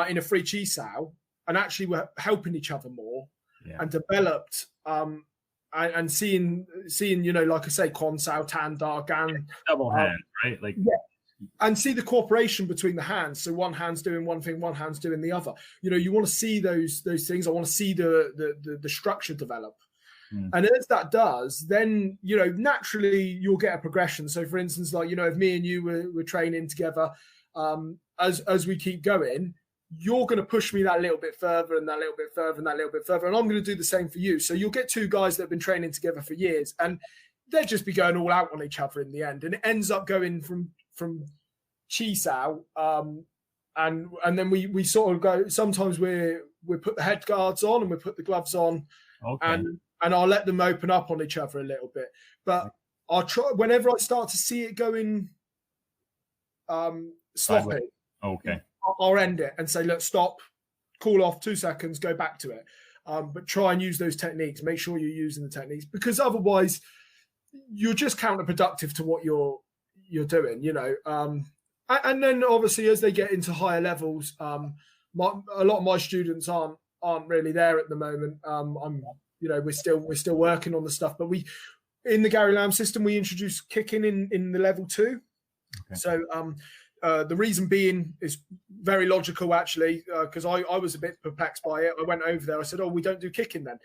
in a free Chi Sao, and actually we're helping each other more, and developed and seeing like I say, Quan Sao, Tan, Dar, Gan. Double hand, right? Like and see the cooperation between the hands. So one hand's doing one thing, one hand's doing the other. You want to see those things. I want to see the structure develop. And as that does, then naturally you'll get a progression. So for instance, like if me and you were training together, as we keep going, you're going to push me that little bit further and that little bit further and that little bit further. And I'm going to do the same for you. So you'll get two guys that have been training together for years, and they'll just be going all out on each other in the end. And it ends up going from Chi Sao. And then we sort of go, sometimes we put the head guards on and we put the gloves on, and I'll let them open up on each other a little bit. But I'll try, whenever I start to see it going sloppy, okay, I'll end it and say, look, stop, cool off 2 seconds, go back to it. But try and use those techniques. Make sure you're using the techniques, because otherwise you're just counterproductive to what you're doing, and then obviously as they get into higher levels, a lot of my students aren't really there at the moment. We're still working on the stuff, but in the Gary Lam system, we introduced kicking in the level 2. Okay. So the reason being is very logical, actually, because I was a bit perplexed by it. I went over there. I said, "Oh, we don't do kicking then."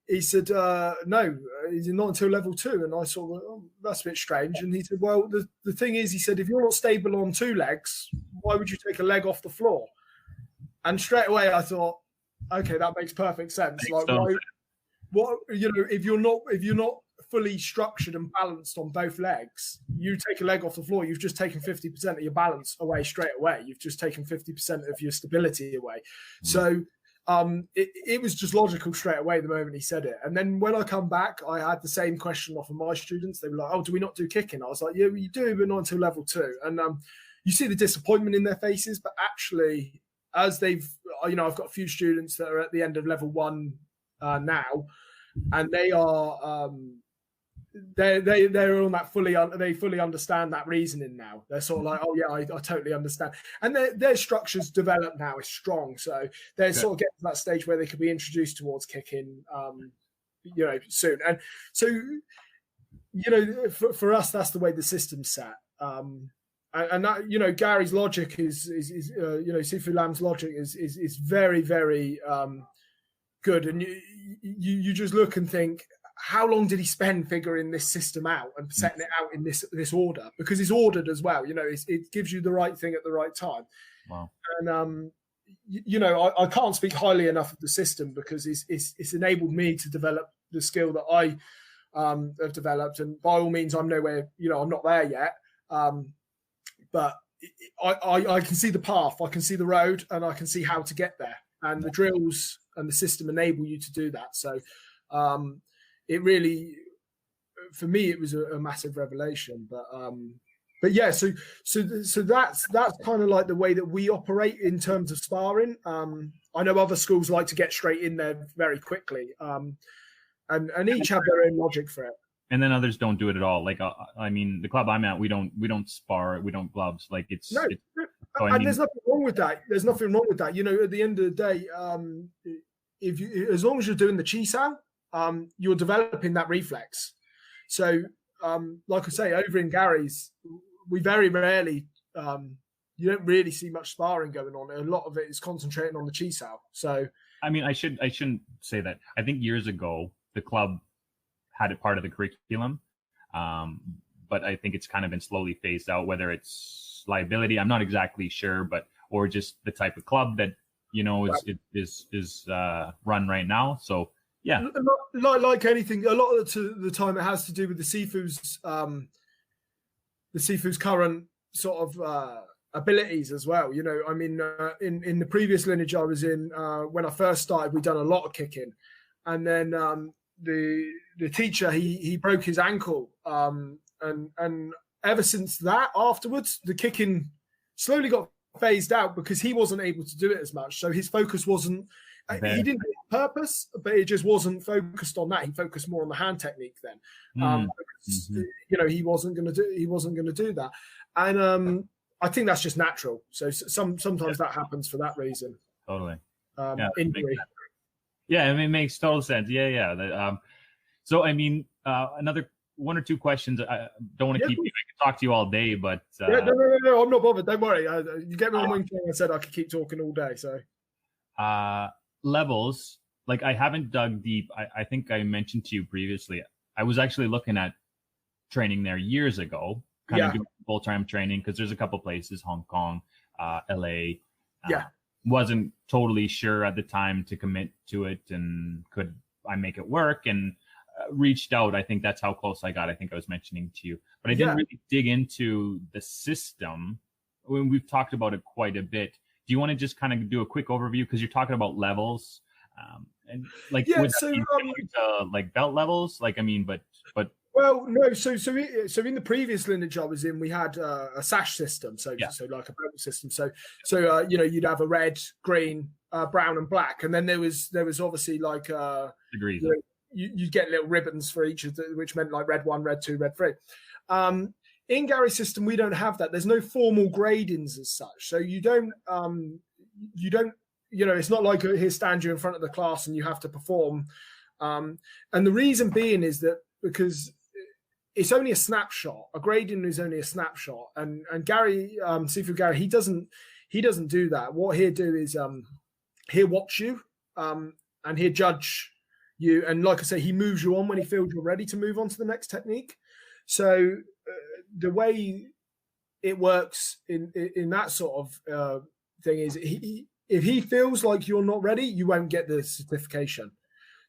He said, "No, it's not until level 2." And I thought, "Oh, that's a bit strange." And he said, "Well, the thing is," he said, "if you're not stable on 2 legs, why would you take a leg off the floor?" And straight away I thought, "Okay, that makes perfect sense." Like, what if you're not fully structured and balanced on both legs, you take a leg off the floor, you've just taken 50% of your balance away straight away. You've just taken 50% of your stability away. So it was just logical straight away the moment he said it. And then when I come back, I had the same question off of my students. They were like, "Oh, do we not do kicking?" I was like, "Yeah, you do, but not until level 2." And you see the disappointment in their faces, but actually, as they've, I've got a few students that are at the end of level 1 now, and they are they're on that they fully understand that reasoning now. They're sort of like, "Oh yeah, I totally understand," and their structures developed now is strong, so they're sort of getting to that stage where they could be introduced towards kicking soon. And so for us, that's the way the system's set. And that, Gary's logic is Sifu Lam's logic is very, very good, and you just look and think, how long did he spend figuring this system out and setting it out in this order? Because it's ordered as well. It gives you the right thing at the right time. Wow. And I can't speak highly enough of the system, because it's enabled me to develop the skill that I have developed. And by all means, I'm nowhere. I'm not there yet. But I can see the path, I can see the road, and I can see how to get there. And the drills and the system enable you to do that. So it really, for me, it was a massive revelation. But yeah, so that's kind of like the way that we operate in terms of sparring. I know other schools like to get straight in there very quickly, and each have their own logic for it. And then others don't do it at all. Like, the club I'm at, we don't spar, we don't gloves. Like there's nothing wrong with that. There's nothing wrong with that. At the end of the day, as long as you're doing the chi sao, you're developing that reflex. So, like I say, over in Gary's, we very rarely, you don't really see much sparring going on. A lot of it is concentrating on the chi sao. So, I shouldn't say that. I think years ago, the club had it part of the curriculum, but I think it's kind of been slowly phased out, whether it's liability, I'm not exactly sure, or just the type of club that, is run right now. So, yeah. Like anything, a lot of the time it has to do with the Sifu's current sort of abilities as well. In the previous lineage I was in, when I first started, we'd done a lot of kicking. And then the teacher, he broke his ankle. And ever since that, afterwards, the kicking slowly got phased out because he wasn't able to do it as much. So his focus wasn't, he didn't do it on purpose, but it just wasn't focused on that. He focused more on the hand technique then. Because, he wasn't going to do that. And I think that's just natural. So sometimes that happens for that reason. Totally. Injury. It makes total sense. So, another one or two questions. I don't want to keep you. I can talk to you all day, but no, I'm not bothered. Don't worry. You get me on Wing Chun. I said I could keep talking all day. So, levels, like, I haven't dug deep. I think I mentioned to you previously, I was actually looking at training there years ago, kind of doing full-time training, because there's a couple places, Hong Kong, LA. Wasn't totally sure at the time to commit to it, and could I make it work, and reached out. I think that's how close I got. I think I was mentioning to you, but I didn't really dig into the system. When we've talked about it quite a bit. Do you want to just kind of do a quick overview, because you're talking about levels, and like, would that be similar to, like, belt levels? Like, but Well, no. So in the previous lineage I was in, we had a sash system. So like a belt system. So you'd have a red, green, brown, and black, and then there was obviously like degrees. You get little ribbons for each of which meant like red 1, red 2, red 3. In Gary's system, we don't have that. There's no formal gradings as such. So you don't, it's not like here stand you in front of the class and you have to perform. And the reason being is that because it's only a snapshot. A grading is only a snapshot. And Gary, Sifu Gary, he doesn't do that. What he'll do is he'll watch you and he'll judge you. And like I say, he moves you on when he feels you're ready to move on to the next technique. So the way it works in that sort of thing is if he feels like you're not ready, you won't get the certification.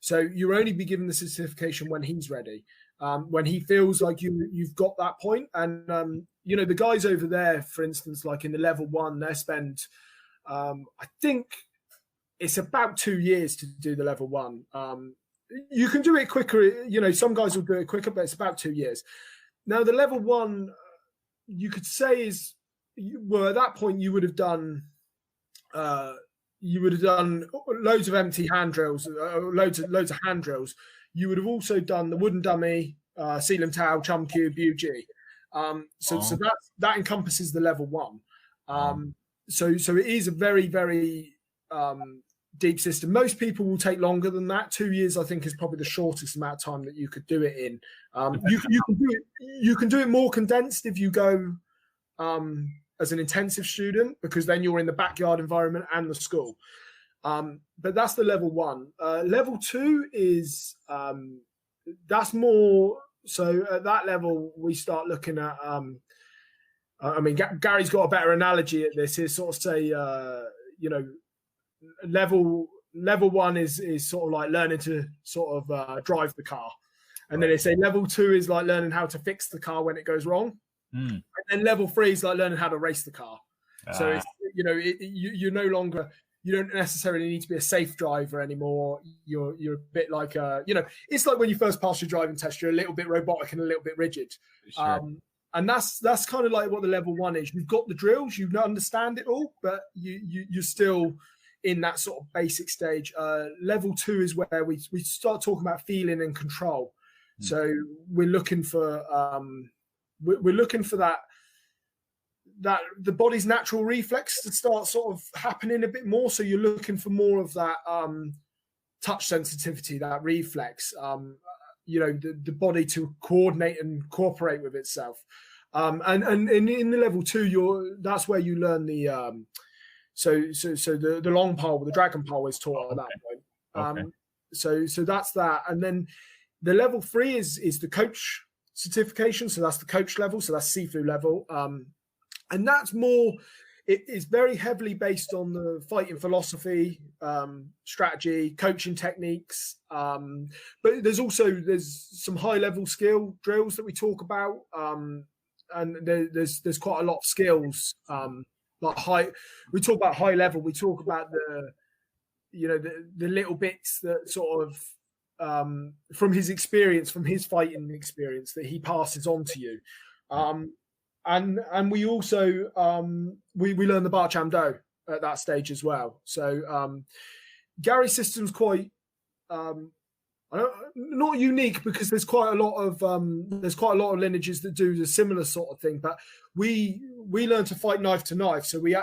So you'll only be given the certification when he's ready, when he feels like you've got that point. And, the guys over there, for instance, like in the level 1, they spend, I think it's about 2 years to do the level 1. You can do it quicker. Some guys will do it quicker, but it's about 2 years. Now, the level 1, you could say at that point you would have done loads of empty hand drills, loads of hand drills. You would have also done the wooden dummy, Sealam Tao, Chum Cube, UG. So that encompasses the level 1. So it is a very, very deep system. Most people will take longer than that. 2 years, I think, is probably the shortest amount of time that you could do it in. You can do it more condensed if you go as an intensive student, because then you're in the backyard environment and the school. But that's the level 1. Level 2 is that's more. So at that level, we start looking at. Gary's got a better analogy at this. Is sort of say, level 1 is sort of like learning to sort of drive the car, and then they say level 2 is like learning how to fix the car when it goes wrong, and then level 3 is like learning how to race the car. So it's you're no longer, you don't necessarily need to be a safe driver anymore. You're a bit like it's like when you first pass your driving test, you're a little bit robotic and a little bit rigid. Sure. And that's kind of like what the level 1 is. You've got the drills, you understand it all, but you're still in that sort of basic stage. Level 2 is where we start talking about feeling and control. So we're looking for that the body's natural reflex to start sort of happening a bit more. So you're looking for more of that touch sensitivity, that reflex, the body to coordinate and cooperate with itself. And in the level 2, that's where you learn the so the long pole, the dragon pole is taught at that point. So that's that. And then the level 3 is the coach certification. So that's the coach level. So that's Sifu level. And that's more, it's very heavily based on the fighting philosophy, strategy, coaching techniques. But there's some high level skill drills that we talk about. And there's quite a lot of skills. We talk about high level. We talk about the little bits that sort of, from his experience, from his fighting experience, that he passes on to you. And we also we learn the Bar Cham Do at that stage as well. So Gary's system's quite not unique, because there's quite a lot of lineages that do the similar sort of thing. But we learn to fight knife to knife. So we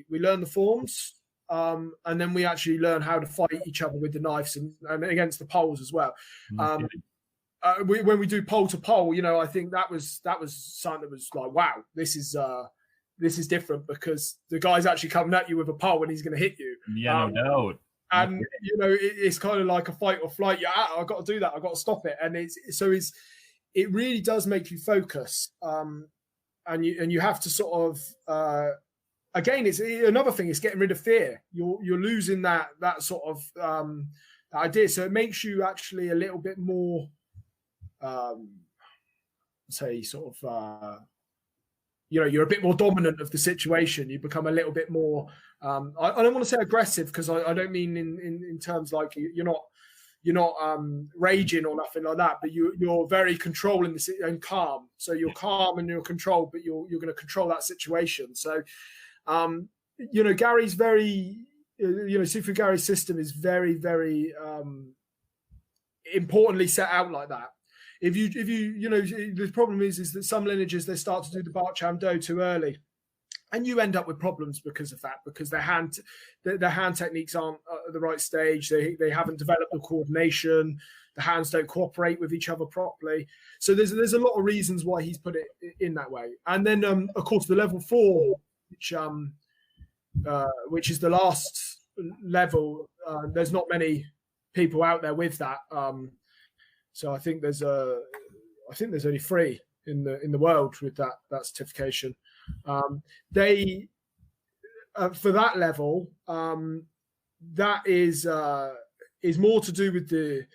learn the forms, and then we actually learn how to fight each other with the knives and against the poles as well. When we do pole to pole, I think that was something that was like, wow, this is different, because the guy's actually coming at you with a pole and he's going to hit you. Yeah, no doubt. And it's kind of like a fight or flight. I've got to do that. I've got to stop it. And it really does make you focus. And you have to sort of again, it's another thing. It's getting rid of fear. You're losing that sort of idea. So it makes you actually a little bit more. You're a bit more dominant of the situation. You become a little bit more. I don't want to say aggressive, because I don't mean in terms like you're not. raging or nothing like that, but you're very controlling and calm. So you're calm and you're controlled, but you're going to control that situation. So, Gary's very, Sifu Gary's system is very, very importantly set out like that. If you the problem is that some lineages, they start to do the Bak Cham Do too early, and you end up with problems because of that, because their hand techniques aren't at the right stage. They haven't developed the coordination. The hands don't cooperate with each other properly. So there's a lot of reasons why he's put it in that way. And then of course the level 4, which is the last level. There's not many people out there with that. So I think there's only 3 in the world with that certification. They for that level, that is more to do with the.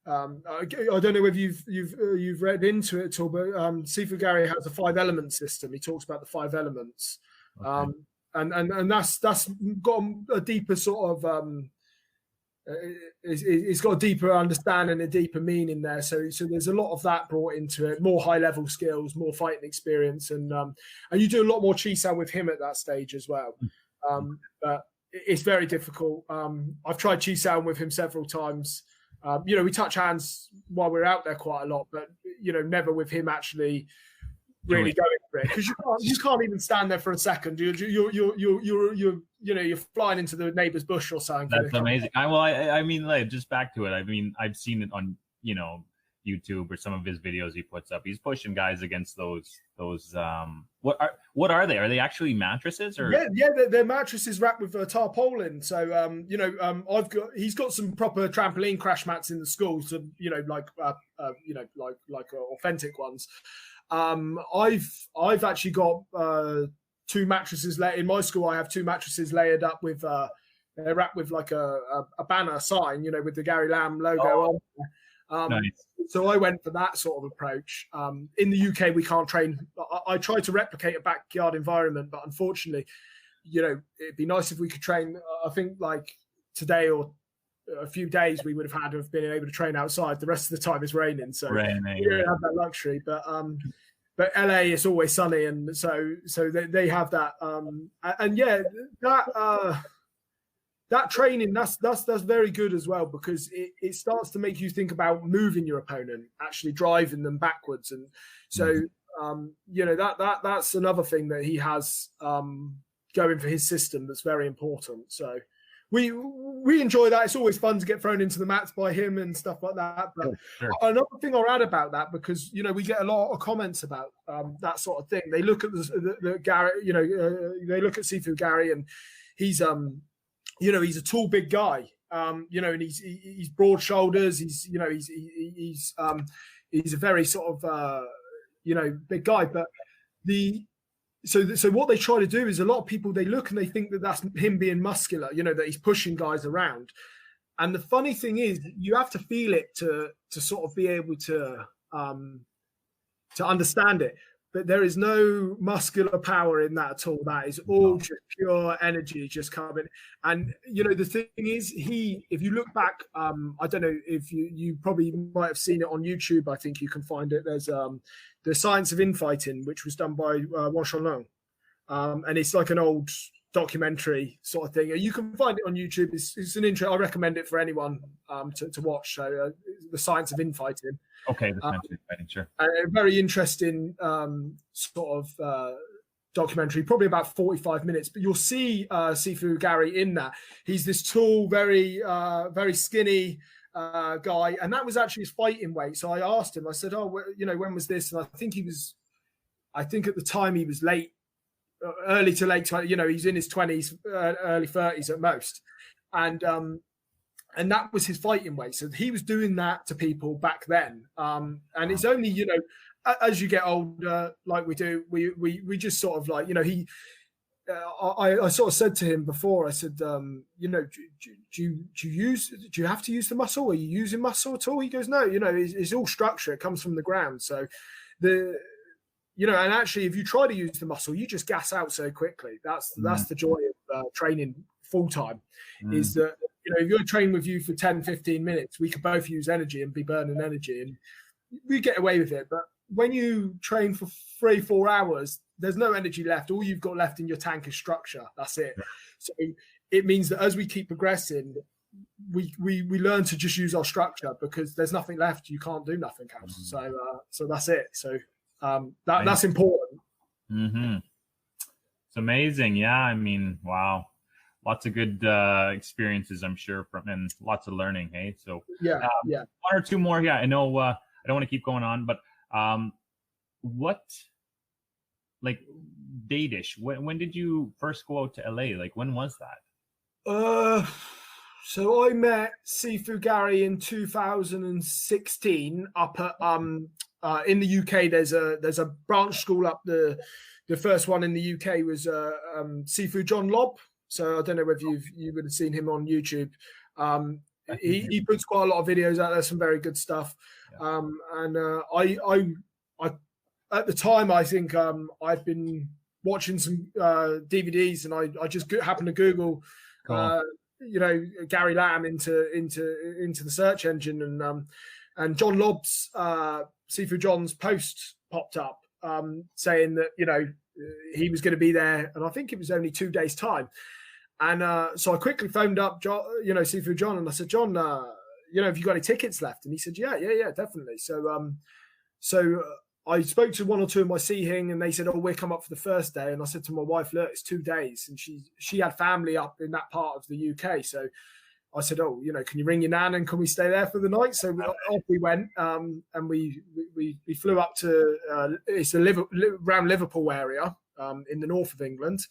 I don't know whether you've read into it at all, but Sifu Gary has a 5-element system. He talks about the 5 elements, okay. And that's got a deeper sort of. It's got a deeper understanding, a deeper meaning there. So there's a lot of that brought into it. More high level skills, more fighting experience, and you do a lot more Chi-San with him at that stage as well. But it's very difficult. I've tried Chi-San with him several times. We touch hands while we're out there quite a lot, but never with him actually really going for it, because you can't even stand there for a second. You're flying into the neighbor's bush or something. That's amazing. I mean, like, just back to it. I mean, I've seen it on YouTube or some of his videos he puts up. He's pushing guys against those. What are they? Are they actually mattresses or? Yeah, they're mattresses wrapped with tarpaulin. So he's got some proper trampoline crash mats in the school. So like authentic ones. I've actually got 2 mattresses in my school. I have 2 mattresses layered up with they're wrapped with like a banner sign, with the Gary Lam logo on. Nice. So I went for that sort of approach. In the UK, we can't train. I tried to replicate a backyard environment, but unfortunately, it'd be nice if we could train. I think like today or a few days we would have been able to train outside. The rest of the time it's raining, so we don't have that luxury. But LA is always sunny, and so they have that. That training that's very good as well, because it starts to make you think about moving your opponent, actually driving them backwards, and so that's another thing that he has going for his system that's very important. So we enjoy that. It's always fun to get thrown into the mats by him and stuff like that. But sure. Another thing I'll add about that, because we get a lot of comments about that sort of thing. They look at the Gary, they look at Sifu Gary, and he's he's a tall, big guy. And he's broad shoulders. He's a very sort of big guy. But So what they try to do is, a lot of people, they look and they think that that's him being muscular, that he's pushing guys around. And the funny thing is, you have to feel it to sort of be able to understand it. But there is no muscular power in that at all. That is all just pure energy just coming. And the thing is, if you look back, I don't know if you probably might have seen it on YouTube. I think you can find it. There's The Science of Infighting, which was done by Wang, and it's like an old documentary sort of thing. You can find it on YouTube. It's an intro. I recommend it for anyone to watch. So The Science of Infighting. Okay, The Science of Infighting, sure. A very interesting sort of documentary, probably about 45 minutes. But you'll see Sifu Gary in that. He's this tall, very very skinny guy, and that was actually his fighting weight. So I asked him, I said, when was this? And I think at the time he was early to late 20s, he's in his 20s, early 30s at most. And that was his fighting weight. So he was doing that to people back then. And it's only, as you get older, like we do, we just sort of like, I sort of said to him before, I said, do you have to use the muscle? Are you using muscle at all? He goes, no, it's all structure. It comes from the ground. So and actually, if you try to use the muscle, you just gas out so quickly. That's the joy of training full time, is that You know, if you're training with you for 10, 15 minutes, we could both use energy and be burning energy, and we get away with it. But when you train for 3-4 hours, there's no energy left. All you've got left in your tank is structure. That's it. So it means that as we keep progressing, we learn to just use our structure, because there's nothing left. You can't do nothing else. So that's it. So that's important. Mm-hmm. It's amazing. Yeah, I mean, wow, lots of good experiences, I'm sure, and lots of learning. Hey, so yeah. One or two more. Yeah, I know. I don't want to keep going on, but what, like, date-ish? When did you first go out to LA? Like, when was that? So I met Sifu Gary in 2016 up at in the UK. There's a branch school up the first one in the UK was Sifu John Lobb. So I don't know whether you would have seen him on YouTube. He puts quite a lot of videos out there, some very good stuff. Yeah. I at the time, I think I've been watching some DVDs, and I just happened to Google Gary Lam into the search engine, and John Lobb's Sifu John's post popped up saying that he was going to be there, and I think it was only 2 days time. And so I quickly phoned up Sifu John, and I said, John, have you got any tickets left? And he said, yeah, definitely. So I spoke to one or two of my Sihing, and they said, oh, we'll come up for the first day. And I said to my wife, look, it's 2 days. And she had family up in that part of the UK. So I said, oh, can you ring your nan and can we stay there for the night? So off we went, and we flew up to, it's around Liverpool area in the north of England.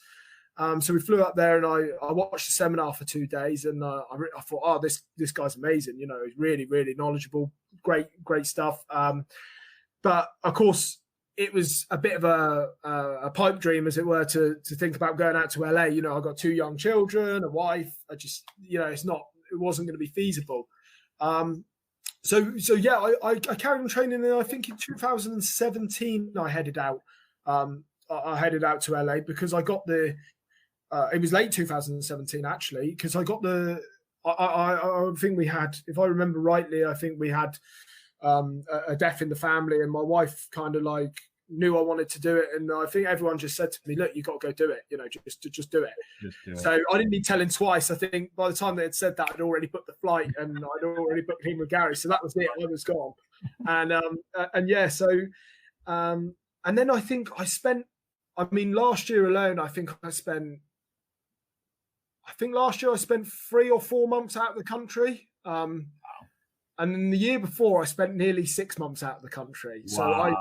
So we flew up there, and I watched the seminar for 2 days, and I thought, oh, this guy's amazing. He's really, really knowledgeable, great stuff. But of course, it was a bit of a pipe dream, as it were, to think about going out to LA. I got 2 young children, a wife. I just, it wasn't going to be feasible. So yeah, I carried on training, and I think in 2017 I headed out. I headed out to LA because I got the. It was late 2017 actually, because I got the. I think we had, if I remember rightly, I think we had a death in the family, and my wife kind of like knew I wanted to do it, and I think everyone just said to me, "Look, you got to go do it. Just do it." So I didn't need telling twice. I think by the time they had said that, I'd already booked the flight, and I'd already booked him with Gary. So that was it. I was gone, and yeah. So and then I think I spent. I mean, last year alone, I think last year I spent 3 or 4 months out of the country. And then the year before, I spent nearly 6 months out of the country. So I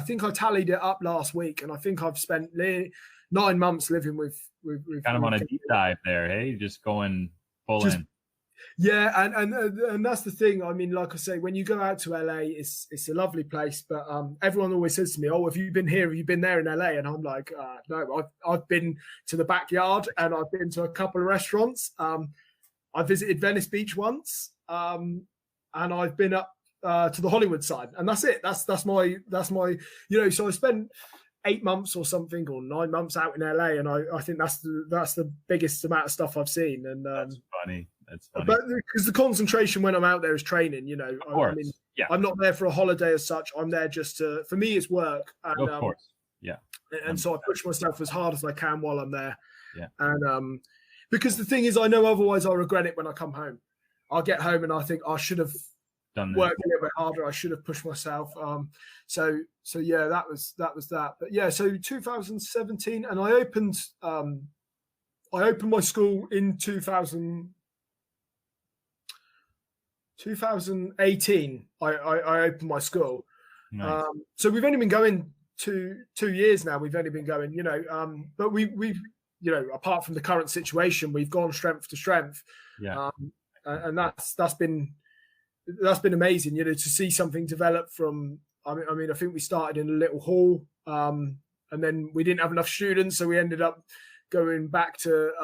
think I tallied it up last week, and I think I've spent 9 months living with kind of on a deep dive there. Hey, just going full in. Yeah, and that's the thing. I mean, like I say, when you go out to LA, it's a lovely place. But everyone always says to me, "Oh, have you been here? Have you been there in LA?" And I'm like, "No, I've been to the backyard, and I've been to a couple of restaurants. I visited Venice Beach once, and I've been up to the Hollywood side, and that's it. That's my So I spent 8 months or something, or 9 months out in LA, and I think that's the biggest amount of stuff I've seen. And that's funny. But because the concentration when I'm out there is training. Of course. I mean, yeah. I'm not there for a holiday as such. I'm there just for me, it's work. And, of course. Yeah. And so I push myself as hard as I can while I'm there. Yeah. And because the thing is, I know otherwise I'll regret it when I come home. I'll get home and I think I should have worked a little bit harder. I should have pushed myself. So yeah, that was that. But yeah, so 2017, and I opened my school in 2018. I opened my school. Nice. So we've only been going 2 years now. We've only been going, but we've apart from the current situation, we've gone strength to strength. Yeah. And that's been amazing, to see something develop from. I mean, I think we started in a little hall, and then we didn't have enough students, so we ended up going back to.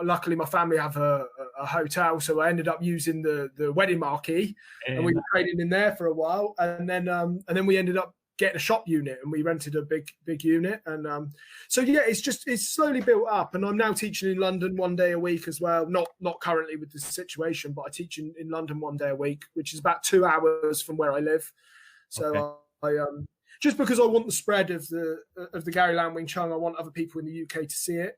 Luckily, my family have a hotel, so I ended up using the wedding marquee, and we were trading in there for a while, and then we ended up getting a shop unit, and we rented a big unit. And so yeah, it's slowly built up. And I'm now teaching in London 1 day a week as well. Not currently with the situation, but I teach in London 1 day a week, which is about 2 hours from where I live. So I just because I want the spread of the Gary Lam Wing Chun, I want other people in the UK to see it.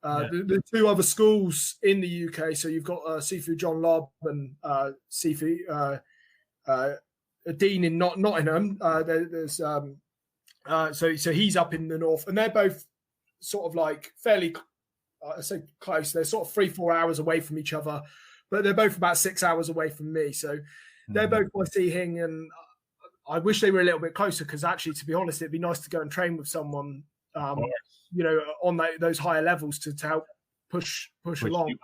The two other schools in the UK, so you've got Sifu John Lobb and Sifu Dean in Nottingham. There's so he's up in the north, and they're both sort of like fairly, I say close. They're sort of 3-4 hours away from each other, but they're both about 6 hours away from me. So they're both by Seahing, and I wish they were a little bit closer, because actually, to be honest, it'd be nice to go and train with someone, on those higher levels to help push along.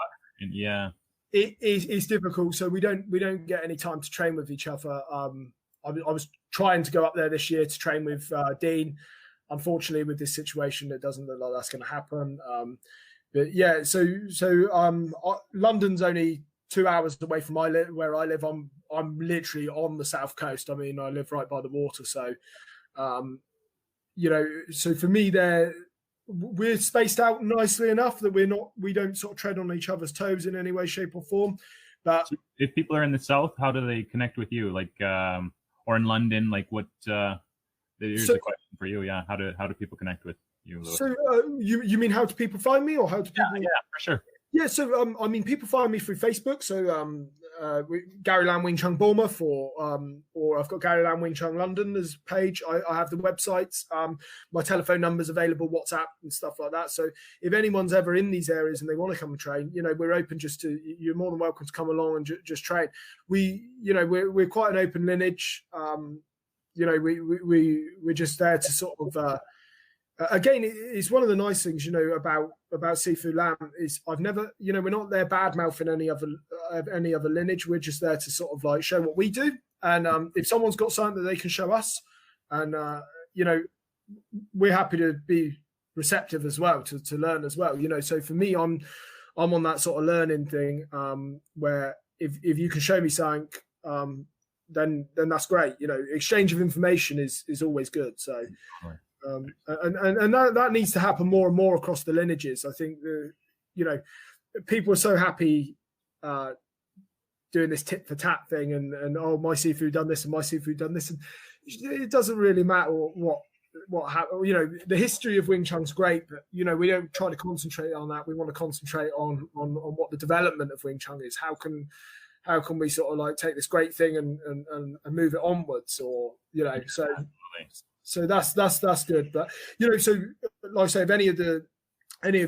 Yeah, it's difficult, so we don't get any time to train with each other. I was trying to go up there this year to train with Dean. Unfortunately, with this situation, it doesn't look like that's going to happen. But yeah, so London's only 2 hours away from where I live. I'm literally on the south coast. I mean, I live right by the water, so so for me, we're spaced out nicely enough that we don't sort of tread on each other's toes in any way, shape, or form. But so if people are in the south, how do they connect with you? Like, or in London, like what? Here's a question for you. Yeah, how do people connect with you, Lewis? So you mean how do people find me, or how do people? Yeah, for sure. Yeah, so I mean, people find me through Facebook. So Gary Lam Wing Chun Bournemouth, or I've got Gary Lam Wing Chun London as a page. I have the websites. My telephone number's available, WhatsApp and stuff like that. So if anyone's ever in these areas and they want to come and train, we're open. You're more than welcome to come along and just train. We're quite an open lineage. We're just there to sort of. Again, it's one of the nice things, about Sifu Lam is I've never, we're not there bad mouthing any other lineage. We're just there to sort of like show what we do, and if someone's got something that they can show us, and we're happy to be receptive as well to learn as well. So for me, I'm on that sort of learning thing where if you can show me something, then that's great. Exchange of information is always good. So. And that needs to happen more and more across the lineages. I think people are so happy doing this tit for tat thing, and my Sifu done this and my Sifu done this, and it doesn't really matter what happened. The history of Wing Chun's great, but we don't try to concentrate on that. We want to concentrate on what the development of Wing Chun is. How can we sort of like take this great thing and move it onwards, or so. So that's good, but so like I say, if any of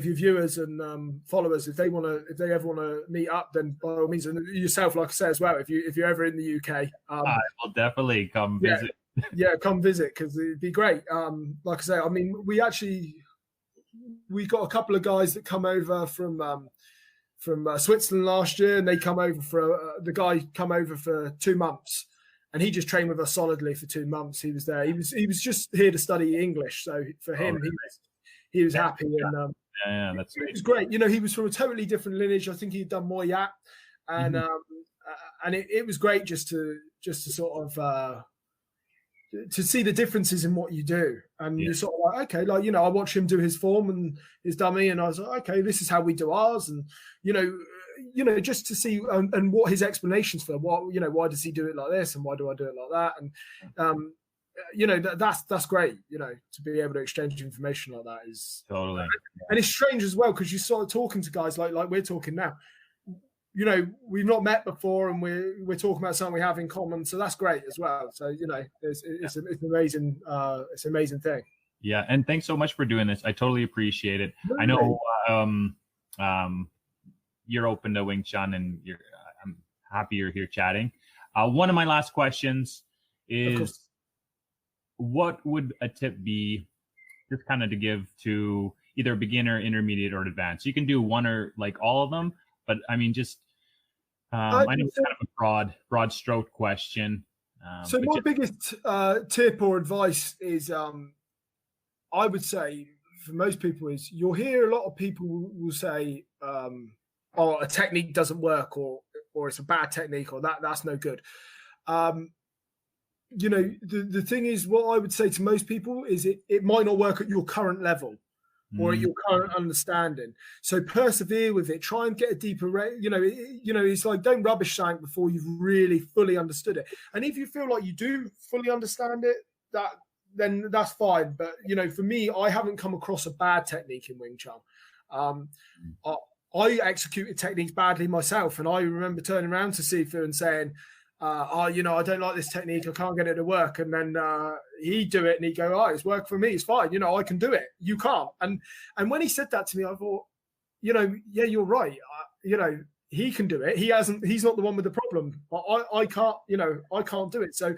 your viewers and followers, if they ever want to meet up, then by all means, and yourself, like I say as well, if you're ever in the UK, I will definitely come visit. Yeah, come visit, because it'd be great. Like I say, I mean, we got a couple of guys that come over from Switzerland last year, and they come over the guy come over for 2 months. And he just trained with us solidly for 2 months. He was there. He was just here to study English. So for him, he was happy. And that's it was great. He was from a totally different lineage. I think he'd done Muay Yat, and it was great just to sort of to see the differences in what you do. And you're sort of like, okay, like I watched him do his form and his dummy, and I was like, okay, this is how we do ours, and just to see and what his explanations for why does he do it like this and why do I do it like that, and that's great, to be able to exchange information like that is totally. And it's strange as well, because you start talking to guys like we're talking now. We've not met before, and we're talking about something we have in common, so that's great as well. So it's amazing. It's an amazing thing. Yeah, and thanks so much for doing this. I totally appreciate it. I know you're open to Wing Chun, and I'm happy you're here chatting. One of my last questions is, what would a tip be, just kind of to give to either beginner, intermediate, or advanced? You can do one or like all of them, but I mean, just I know it's kind of a broad stroke question. So my biggest tip or advice is, I would say for most people is, you'll hear a lot of people will say, a technique doesn't work, or it's a bad technique, or that's no good. the thing is, what I would say to most people is it might not work at your current level or at your current understanding. So persevere with it. Try and get a deeper rate. It's like, don't rubbish something before you've really fully understood it. And if you feel like you do fully understand it, then that's fine. But for me, I haven't come across a bad technique in Wing Chun. I executed techniques badly myself, and I remember turning around to Sifu and saying, I don't like this technique. I can't get it to work. And then he'd do it and he'd go, oh, it's worked for me. It's fine. I can do it. You can't. And when he said that to me, I thought, yeah, you're right. He can do it. He's not the one with the problem. But I can't, I can't do it. So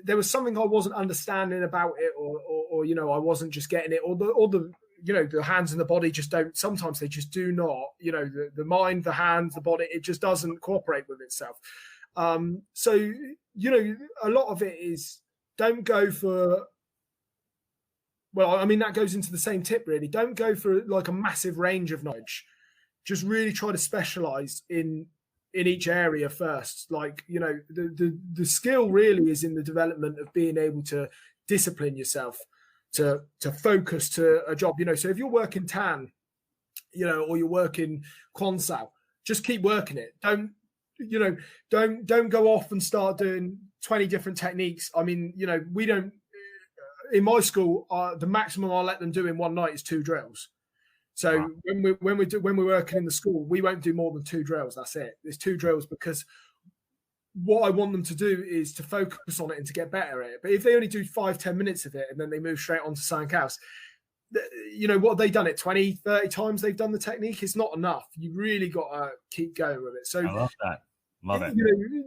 there was something I wasn't understanding about it, or I wasn't just getting it, or the the hands and the body just don't, sometimes they just do not, the mind, the hands, the body, it just doesn't cooperate with itself. So, a lot of it is, don't go for, that goes into the same tip really. Don't go for like a massive range of knowledge. Just really try to specialize in each area first. Like, the skill really is in the development of being able to discipline yourself, to focus to a job. So if you're working Tan, or you're working Kwansao, just keep working it. Don't go off and start doing 20 different techniques. We don't, in my school, the maximum I'll let them do in one night is 2 drills. So when we're working in the school, we won't do more than 2 drills. That's it. There's 2 drills, because what I want them to do is to focus on it and to get better at it. But if they only do 5-10 minutes of it and then they move straight on to something else, what have they done it 20-30 times? They've done the technique. It's not enough. You really got to keep going with it. So I love that. Love it.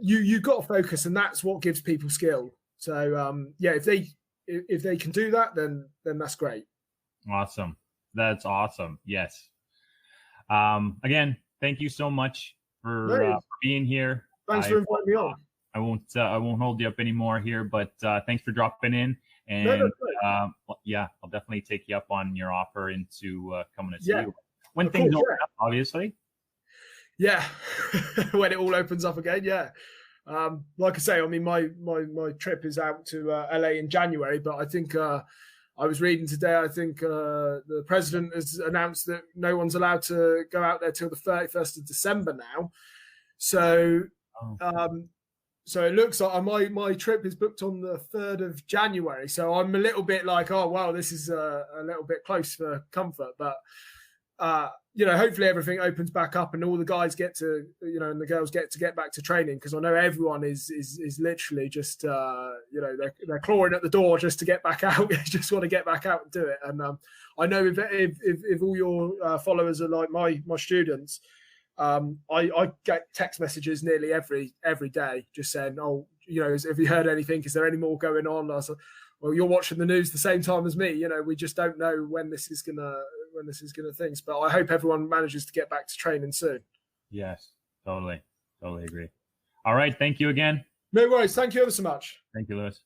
You've got to focus, and that's what gives people skill. So if they can do that, then that's great. Awesome. That's awesome. Yes. Again, thank you so much for being here. Thanks for inviting me on. I won't hold you up anymore here, but thanks for dropping in. And I'll definitely take you up on your offer into coming to see you when things open up, obviously. Yeah, when it all opens up again. Yeah. Like I say, my trip is out to LA in January, but I think I was reading today, I think the president has announced that no one's allowed to go out there till the 31st of December now. So so it looks like my trip is booked on the 3rd of January. So I'm a little bit like, oh, wow, this is a little bit close for comfort. But, hopefully everything opens back up and all the guys get to, and the girls get back to training. Because I know everyone is literally just, they're clawing at the door just to get back out. They just want to get back out and do it. And I know if all your followers are like my students, I get text messages nearly every day just saying, oh, have you heard anything? Is there any more going on? I was like, well, you're watching the news the same time as me. We just don't know when this is gonna things. But I hope everyone manages to get back to training soon. Yes, totally agree. All right, thank you again. No worries. Thank you ever so much. Thank you, Lewis.